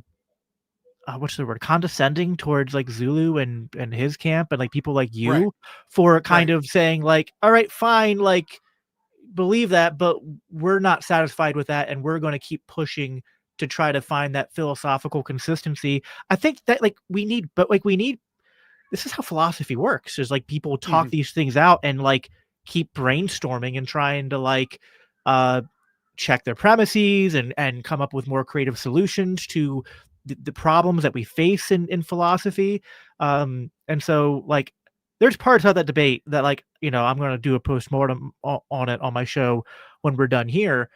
what's the word, condescending towards like Zulu and his camp and like people like Right. you for kind Right. of saying like, all right, fine, like believe that, but we're not satisfied with that and we're going to keep pushing to try to find that philosophical consistency. I think that like we need, but like we need, this is how philosophy works, is like people talk Mhm. these things out and like keep brainstorming and trying to like uh check their premises and come up with more creative solutions to the problems that we face in philosophy. And so like there's parts of that debate that like I'm going to do a postmortem on it on my show when we're done here.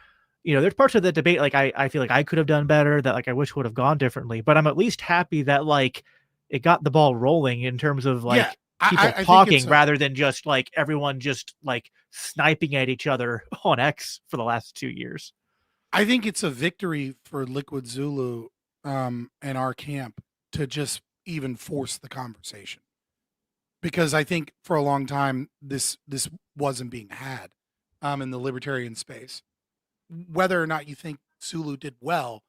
There's parts of the debate like I feel like I could have done better, that like I wish would have gone differently, but I'm at least happy that like it got the ball rolling in terms of Yeah. like people I think it's talking rather than just like everyone just like sniping at each other on X for the last 2 years. I think it's a victory for Liquid Zulu and our camp to just even force the conversation, because I think for a long time this wasn't being had in the libertarian space. Whether or not you think Zulu did well,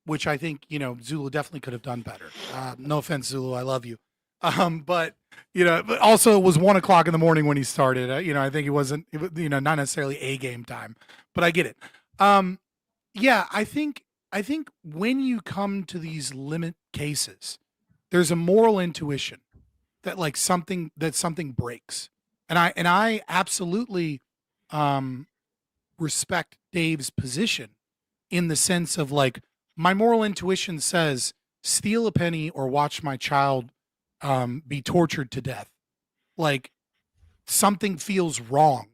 which I think Zulu definitely could have done better. No offense, Zulu, I love you. But but also it was 1 o'clock in the morning when he started. I think it wasn't, not necessarily a game time, but I get it. Yeah, I think when you come to these limit cases, there's a moral intuition that like something breaks, and I absolutely um, respect Dave's position in the sense of like my moral intuition says steal a penny or watch my child be tortured to death. Like something feels wrong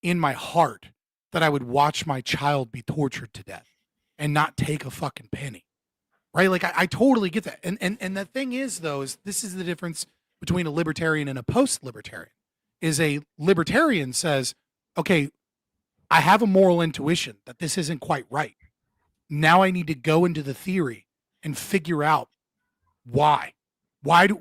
in my heart that I would watch my child be tortured to death and not take a fucking penny. Right? Like I totally get that. And the thing is though, is this is the difference between a libertarian and a post-libertarian. Is a libertarian says, okay, I have a moral intuition that this isn't quite right. Now I need to go into the theory and figure out why. Why do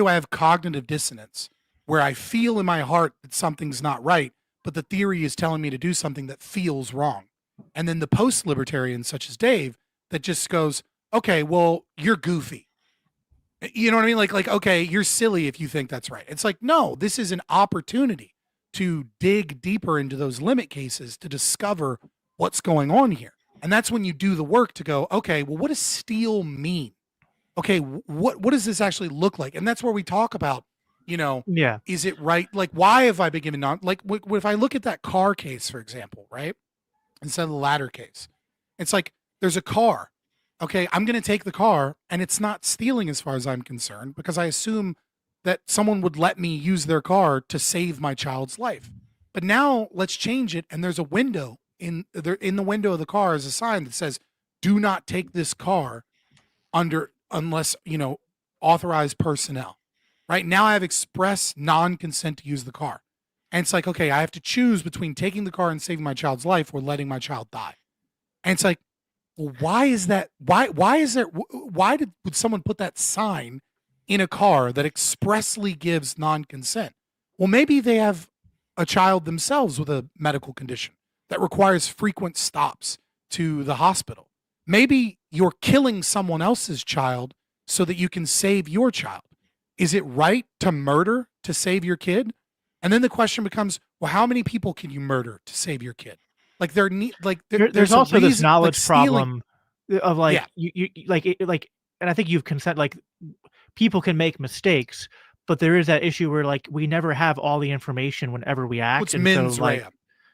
I have cognitive dissonance where I feel in my heart that something's not right, but the theory is telling me to do something that feels wrong? And then the post libertarian, such as Dave, that just goes, okay, well, you're goofy. You know what I mean? Like, okay, you're silly if you think that's right. It's like, no, this is an opportunity to dig deeper into those limit cases to discover what's going on here. And that's when you do the work to go, okay, well, what does steal mean? Okay, what does this actually look like? And that's where we talk about, Yeah. is it right? Like, why have I been given like if I look at that car case, for example, right? Instead of the ladder case, it's like there's a car. Okay, I'm going to take the car, and it's not stealing as far as I'm concerned, because I assume that someone would let me use their car to save my child's life. But now let's change it, and there's a window in the window of the car is a sign that says, "Do not take this car unless authorized personnel." Right now, I have express non-consent to use the car, and it's like, okay, I have to choose between taking the car and saving my child's life or letting my child die. And it's like, well, why is that? Why is there? Would someone put that sign in a car that expressly gives non-consent? Well, maybe they have a child themselves with a medical condition that requires frequent stops to the hospital. Maybe you're killing someone else's child so that you can save your child. Is it right to murder to save your kid? And then the question becomes, well, how many people can you murder to save your kid? Like There's there's a also this reason, like knowledge stealing. problem of Yeah, like you like, and I think you've consent like people can make mistakes, but there is that issue where like we never have all the information whenever we act, What's and so mens like rea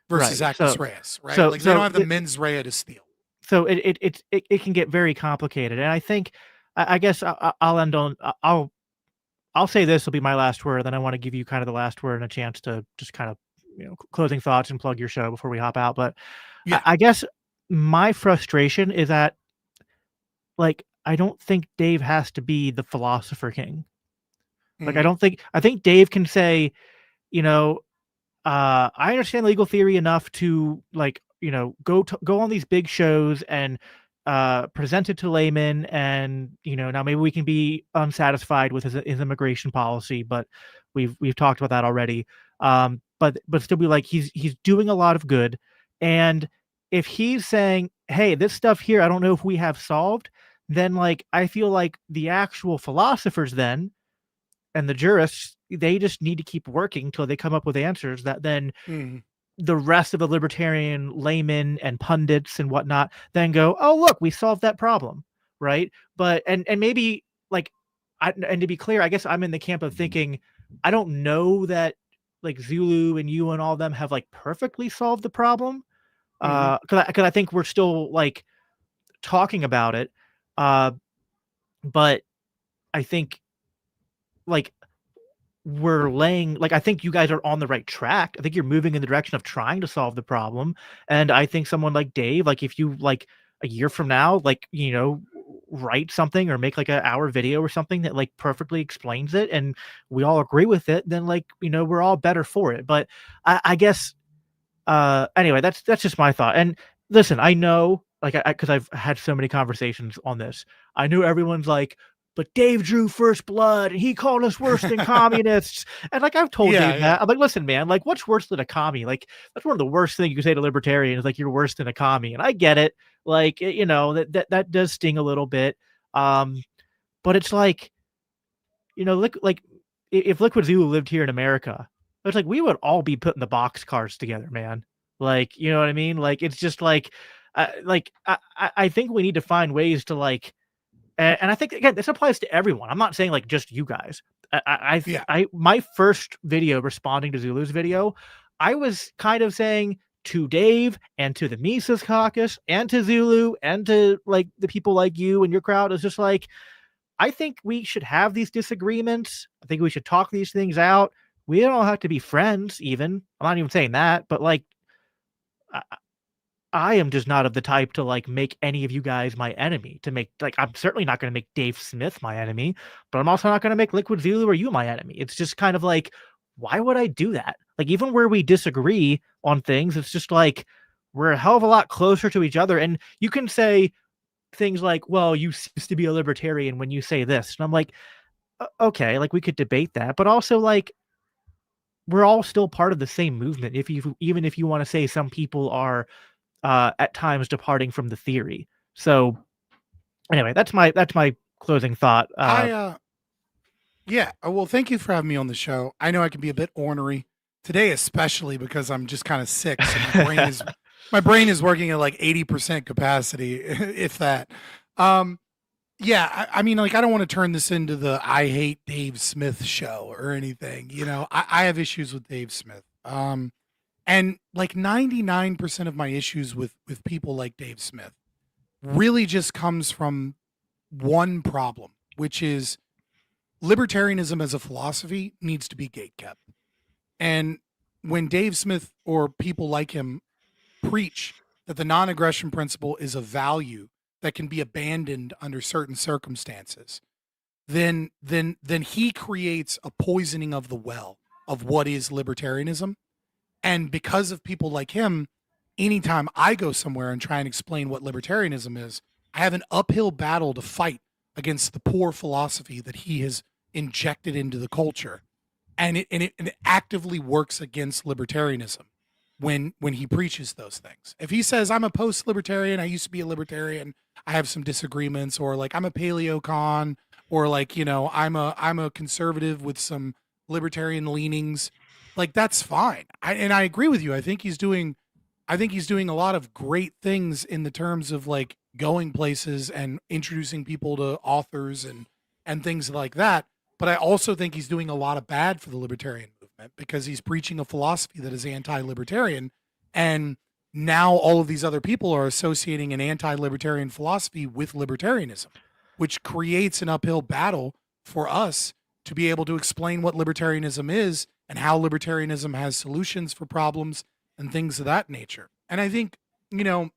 versus right, actus reus, right? so Like they don't so have the mens rea to steal. so it can get very complicated, and I think I guess I'll end on I'll say this will be my last word, then I want to give you kind of the last word and a chance to just kind of closing thoughts and plug your show before we hop out. But Yeah. I guess my frustration is that like I don't think Dave has to be the philosopher king. Like Mhm. I think Dave can say, you know, I understand legal theory enough to like, go on these big shows and present it to laymen, and now maybe we can be unsatisfied with his immigration policy, but we've talked about that already. But still be like he's doing a lot of good, and if he's saying, hey, this stuff here, I don't know if we have solved, then like I feel like the actual philosophers then and the jurists, they just need to keep working until they come up with answers that then Mhm. the rest of the libertarian laymen and pundits and whatnot then go, oh look, we solved that problem, right? But and maybe like, and to be clear, I guess I'm in the camp of thinking I don't know that like Zulu and you and all of them have like perfectly solved the problem, Mhm. because I think we're still like talking about it, uh, but I think like we're laying like I think you guys are on the right track. I think you're moving in the direction of trying to solve the problem. And I think someone like Dave, like if you like a year from now, like, write something or make like an hour video or something that like perfectly explains it and we all agree with it, then like, we're all better for it. But I guess anyway, that's just my thought. And listen, I know, like, because I've had so many conversations on this. I knew everyone's like, but Dave drew first blood, and he called us worse than communists. And like I've told Yeah, Dave yeah. that. I'm like, listen, man, like, what's worse than a commie? Like, that's one of the worst things you can say to libertarians. Like, you're worse than a commie, and I get it. Like, that does sting a little bit. But it's like, like if Liquid Zulu lived here in America, it's like we would all be putting the box cars together, man. Like, you know what I mean? Like, it's just like I think we need to find ways to like, and I think again this applies to everyone. I'm not saying like just you guys. Yeah. My first video responding to Zulu's video, I was kind of saying to Dave and to the Mises Caucus and to Zulu and to like the people like you and your crowd is just like I think we should have these disagreements. I think we should talk these things out. We don't have to be friends, even. I'm not even saying that, but like, I, I am just not of the type to like make any of you guys my enemy. To make like, I'm certainly not going to make Dave Smith my enemy, but I'm also not going to make Liquid Zulu or you my enemy. It's just kind of like, why would I do that? Like, even where we disagree on things, it's just like we're a hell of a lot closer to each other. And you can say things like, well, you cease to be a libertarian when you say this. And I'm like, okay, like we could debate that, but also like we're all still part of the same movement. If you even if you want to say some people are at times departing from the theory. So anyway, that's my closing thought. Yeah. Well, thank you for having me on the show. I know I can be a bit ornery today, especially because I'm just kind of sick. So my brain is working at like 80% capacity, if that. Um, yeah, I mean, like, I don't want to turn this into the I hate Dave Smith show or anything. I have issues with Dave Smith. And like 99% of my issues with people like Dave Smith really just comes from one problem, which is libertarianism as a philosophy needs to be gatekept. And when Dave Smith or people like him preach that the non-aggression principle is a value that can be abandoned under certain circumstances, then he creates a poisoning of the well of what is libertarianism. And because of people like him, anytime I go somewhere and try and explain what libertarianism is, I have an uphill battle to fight against the poor philosophy that he has injected into the culture. And it actively works against libertarianism when he preaches those things. If he says, I'm a post libertarian, I used to be a libertarian, I have some disagreements, or like I'm a paleocon, or like, I'm a conservative with some libertarian leanings, like that's fine. And I agree with you. I think he's doing a lot of great things in the terms of like going places and introducing people to authors and things like that. but I also think he's doing a lot of bad for the libertarian movement because he's preaching a philosophy that is anti-libertarian. And now all of these other people are associating an anti-libertarian philosophy with libertarianism, which creates an uphill battle for us to be able to explain what libertarianism is and how libertarianism has solutions for problems and things of that nature. And I think, you know,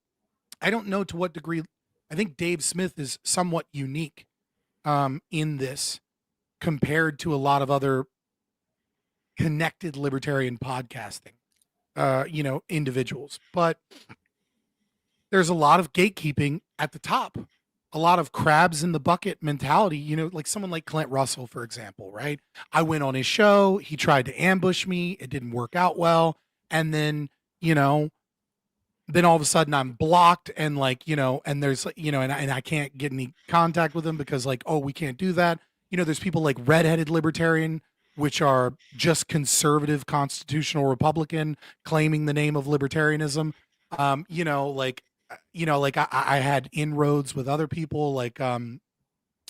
I don't know to what degree, I think Dave Smith is somewhat unique in this compared to a lot of other connected libertarian podcasting, individuals. But there's a lot of gatekeeping at the top, a lot of crabs in the bucket mentality, like someone like Clint Russell, for example, right? I went on his show. He tried to ambush me. It didn't work out well. And then, then all of a sudden I'm blocked and and there's, and I can't get any contact with him because we can't do that. There's people like Redheaded Libertarian, which are just conservative constitutional Republican claiming the name of libertarianism. I had inroads with other people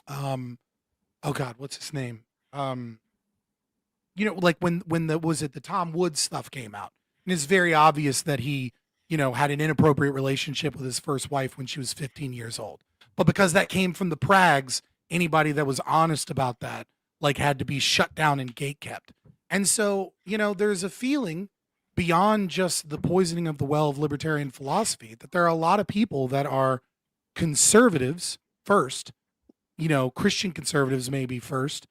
oh God, what's his name? When the Tom Woods stuff came out, and it's very obvious that he, had an inappropriate relationship with his first wife when she was 15 years old. But because that came from the Prags, anybody that was honest about that, had to be shut down and gatekept. And so, there's a feeling beyond just the poisoning of the well of libertarian philosophy that there are a lot of people that are conservatives first, Christian conservatives maybe first,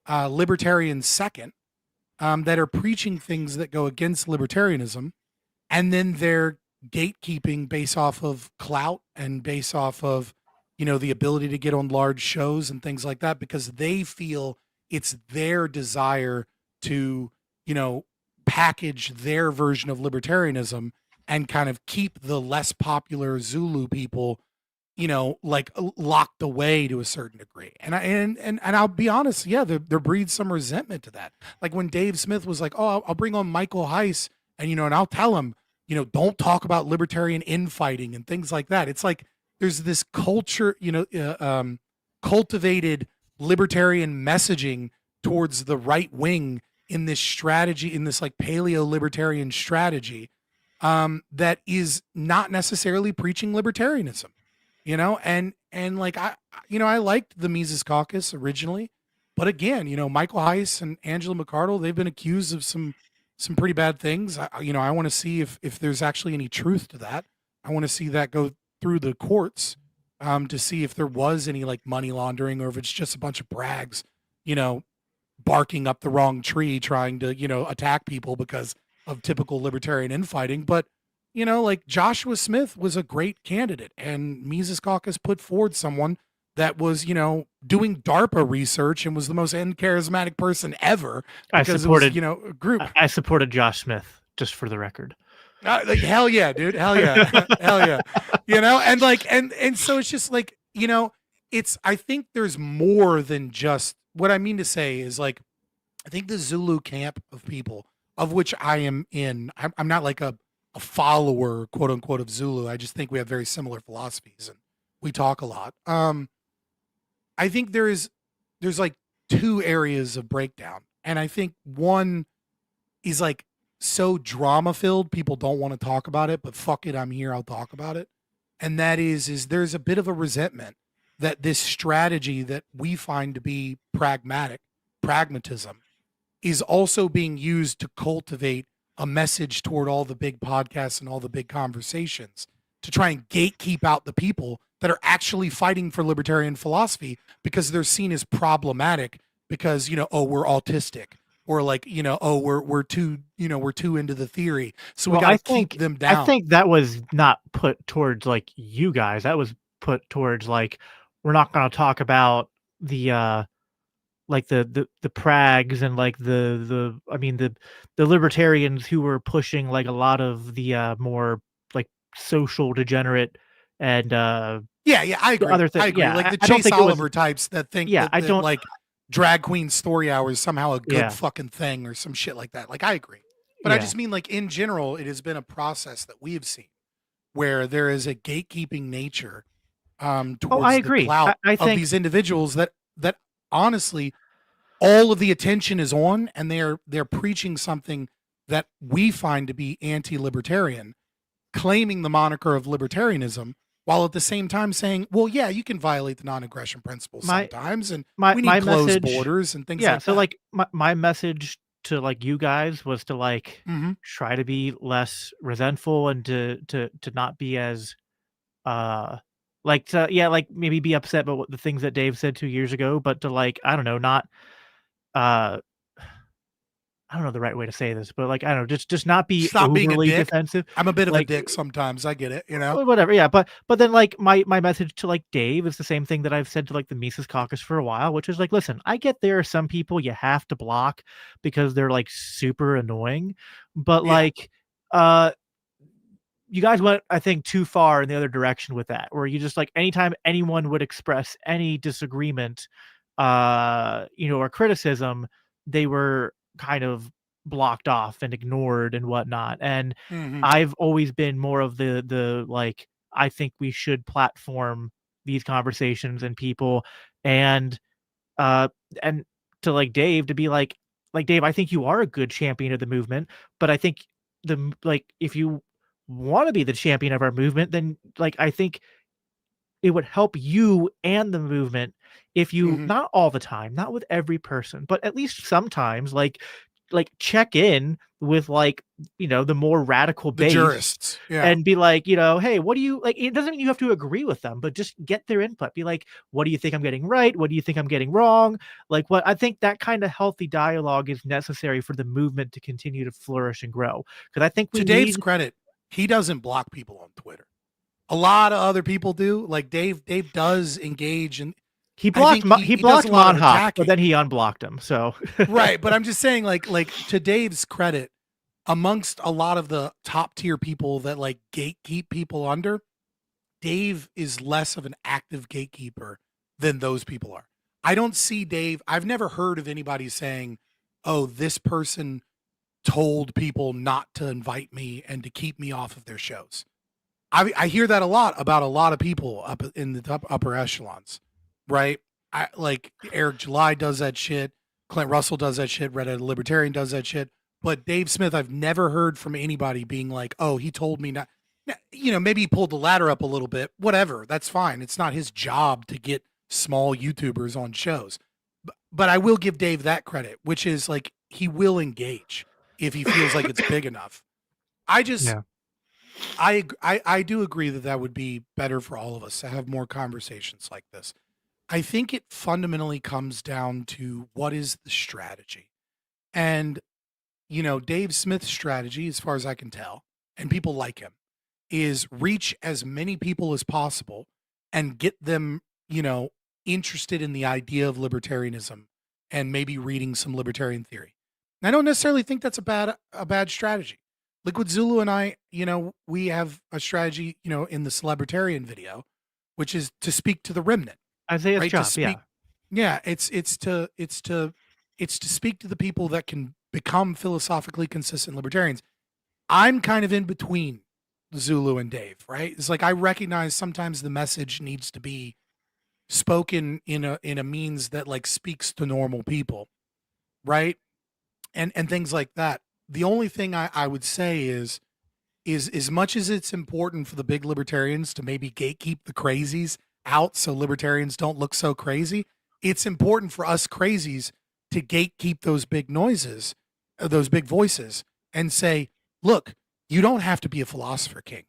libertarians second, that are preaching things that go against libertarianism, and then they're gatekeeping based off of clout and based off of, the ability to get on large shows and things like that, because they feel it's their desire to, package their version of libertarianism and kind of keep the less popular Zulu people, locked away to a certain degree. And I'll be honest, yeah, there breeds some resentment to that. Like when Dave Smith was like, "Oh, I'll bring on Michael Heiss, and and I'll tell him, don't talk about libertarian infighting and things like that." It's like there's this culture, cultivated libertarian messaging towards the right wing in this strategy, in this paleo libertarian strategy, that is not necessarily preaching libertarianism, and I liked the Mises Caucus originally, but again, Michael Heiss and Angela McArdle, they've been accused of some pretty bad things. I want to see if there's actually any truth to that. I want to see that go through the courts, to see if there was any money laundering or if it's just a bunch of brags, barking up the wrong tree, trying to, attack people because of typical libertarian infighting. But, Joshua Smith was a great candidate, and Mises Caucus put forward someone that was, doing DARPA research and was the most charismatic person ever. Because it was, a group. I supported Josh Smith, just for the record. Hell yeah, dude. Hell yeah. Hell yeah. And so it's just I think there's more than just, what I mean to say is I think the Zulu camp of people, of which I am in, I'm not like a follower, quote unquote, of Zulu. I just think we have very similar philosophies and we talk a lot. I think there's two areas of breakdown. And I think one is so drama filled, people don't want to talk about it, but fuck it, I'm here, I'll talk about it. And that is there's a bit of a resentment that this strategy that we find to be pragmatism, is also being used to cultivate a message toward all the big podcasts and all the big conversations to try and gatekeep out the people that are actually fighting for libertarian philosophy because they're seen as problematic because, we're autistic, or we're too into the theory. So we got to keep them down. I think that was not put towards you guys. That was put towards we're not going to talk about the the prags and the libertarians who were pushing a lot of the more social degenerate and I agree. other things. I agree. Yeah, the Chase Oliver types that think I don't drag queen story hour is somehow a good fucking thing or some shit like that. I agree. But I just mean in general, it has been a process that we have seen where there is a gatekeeping nature towards I agree. the clout I think of these individuals that honestly all of the attention is on, and they're preaching something that we find to be anti-libertarian, claiming the moniker of libertarianism, while at the same time saying, well, yeah, you can violate the non-aggression principles My sometimes, and my we need my closed message, borders and things yeah. like So that. like my message to like you guys was to like Hmm. try to be less resentful and to not be as like to, yeah, like maybe be upset about what the things that Dave said 2 years ago, but to like, I don't know, not uh I don't know the right way to say this, but like, I don't know, just not be Stop being a overly dick. defensive. I'm a bit of a Like, dick sometimes. I get it, you know? whatever, yeah, but then like my message to like Dave is the same thing that I've said to like the Mises Caucus for a while, which is like, listen, I get there are some people you have to block because they're like super annoying, but Yeah. like you guys went, I think, too far in the other direction with that, where you just like anytime anyone would express any disagreement, or criticism, they were kind of blocked off and ignored and whatnot. And Hmm. I've always been more of the like, I think we should platform these conversations and people, and uh, and to like Dave to be like Dave, I think you are a good champion of the movement, but I think like if you want to be the champion of our movement, then like I think it would help you and the movement if you, Hmm. not all the time, not with every person, but at least sometimes like check in with like, the more radical The base jurists. Yeah. and be like, hey, what do you like? It doesn't mean you have to agree with them, but just get their input. Be like, what do you think I'm getting right? What do you think I'm getting wrong? Like, what I think that kind of healthy dialogue is necessary for the movement to continue to flourish and grow. Because I think we To Dave's need. credit, he doesn't block people on Twitter. A lot of other people do. Like Dave does engage, and He I blocked think Mo he he he does a blocked lot of Monhawk, but attacking. then he unblocked him, so Right, but I'm just saying, like to Dave's credit, amongst a lot of the top tier people that like gatekeep people under, Dave is less of an active gatekeeper than those people are. I don't see Dave. I've never heard of anybody saying, "Oh, this person told people not to invite me and to keep me off of their shows." I hear that a lot about a lot of people up in the upper echelons, right? I like Eric July does that shit. Clint Russell does that shit. Red Ed Libertarian does that shit. But Dave Smith, I've never heard from anybody being like, "Oh, he told me not." Maybe he pulled the ladder up a little bit. Whatever, that's fine. It's not his job to get small YouTubers on shows. But I will give Dave that credit, which is like he will engage if he feels like it's big enough. I just yeah. I do agree that that would be better for all of us to have more conversations like this. I think it fundamentally comes down to what is the strategy. And Dave Smith's strategy, as far as I can tell, and people like him, is reach as many people as possible and get them, interested in the idea of libertarianism and maybe reading some libertarian theory. And I don't necessarily think that's a bad strategy. Liquid Zulu and I, we have a strategy, in the Celebrtarian video, which is to speak to the remnant, Isaiah's right? To job, speak, yeah. yeah, it's to speak to the people that can become philosophically consistent libertarians. I'm kind of in between Zulu and Dave, right? It's like I recognize sometimes the message needs to be spoken in a means that like speaks to normal people, right? And things like that. The only thing I would say is as much as it's important for the big libertarians to maybe gatekeep the crazies out so libertarians don't look so crazy, it's important for us crazies to gatekeep those big noises, those big voices, and say, look, you don't have to be a philosopher king,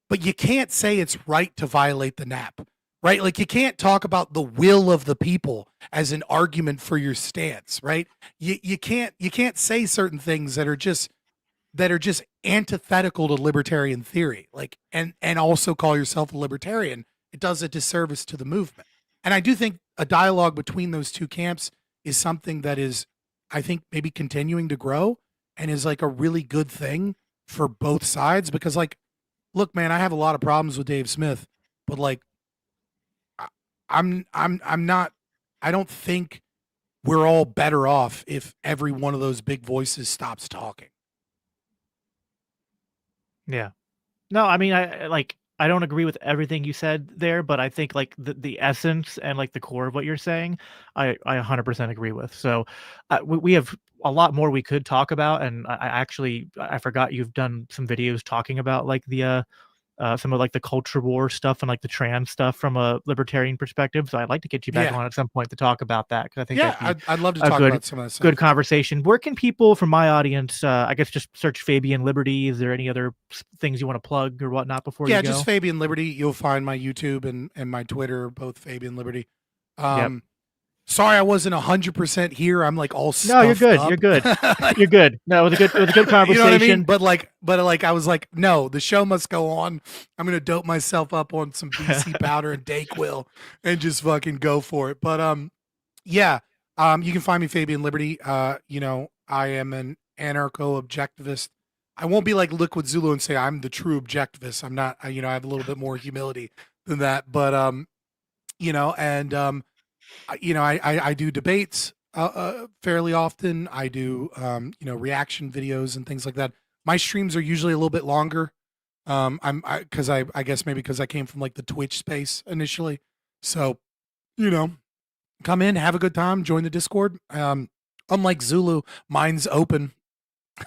but you can't say it's right to violate the NAP, right? Like you can't talk about the will of the people as an argument for your stance, right? You can't say certain things that are just antithetical to libertarian theory, like and also call yourself a libertarian. It does a disservice to the movement. And I do think a dialogue between those two camps is something that is, I think, maybe continuing to grow and is like a really good thing for both sides. Because like, look, man, I have a lot of problems with Dave Smith, but like I, I'm not, I don't think we're all better off if every one of those big voices stops talking. Yeah. No, I mean, I like I don't agree with everything you said there, but I think like the essence and like the core of what you're saying, I 100% agree with. So we have a lot more we could talk about, and I actually I forgot you've done some videos talking about like the some of like the culture war stuff and like the trans stuff from a libertarian perspective. So I'd like to get you back Yeah. on at some point to talk about that, because I think Yeah, that'd be I'd love to a talk about some of that good stuff. conversation. Where can people from my audience, I guess, just search Fabian Liberty? Is there any other things you want to plug or whatnot before you Yeah, just go? Fabian Liberty. You'll find my YouTube and my Twitter, both Fabian Liberty. Yep. Sorry I wasn't 100% here. I'm like all No, you're stuffed good. up. You're good. You're good. No, it was a good You know what I mean? conversation. But I was like, no, the show must go on. I'm gonna dope myself up on some BC powder and Dayquil and just fucking go for it. But yeah. You can find me Fabian Liberty. You know, I am an anarcho objectivist. I won't be like Liquid Zulu and say I'm the true objectivist. I'm not. You know, I have a little bit more humility than that. But you know, and you know, I do debates fairly often. I do you know, reaction videos and things like that. My streams are usually a little bit longer. Because I guess maybe because I came from like the Twitch space initially. So, you know, come in, have a good time, join the Discord. Unlike Zulu, mine's open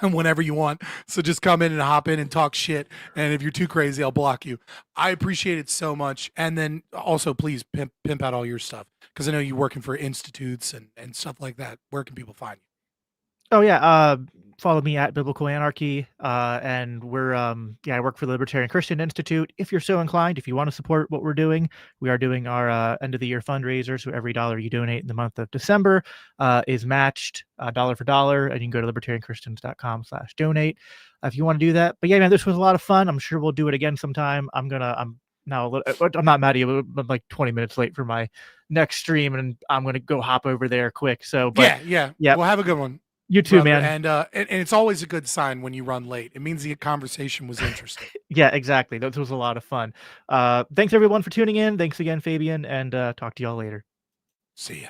whenever you want. So just come in and hop in and talk shit. And if you're too crazy, I'll block you. I appreciate it so much. And then also, please pimp out all your stuff, because I know you're working for institutes and stuff like that. Where can people find you? Oh yeah, follow me at Biblical Anarchy, and we're yeah, I work for the Libertarian Christian Institute. If you're so inclined, if you want to support what we're doing, we are doing our end of the year fundraiser. So every dollar you donate in the month of December is matched dollar for dollar, and you can go to libertarianchristians.com/donate if you want to do that. But yeah, man, this was a lot of fun. I'm sure we'll do it again sometime. I'm now I'm not mad at you. I'm like 20 minutes late for my next stream, and I'm gonna go hop over there quick. So, but Yeah. Well, have a good one. you too, Brother. man. And it's always a good sign when you run late. It means the conversation was interesting. Yeah, exactly. That was a lot of fun. Thanks everyone for tuning in. Thanks again, Fabian, and talk to y'all later. See ya.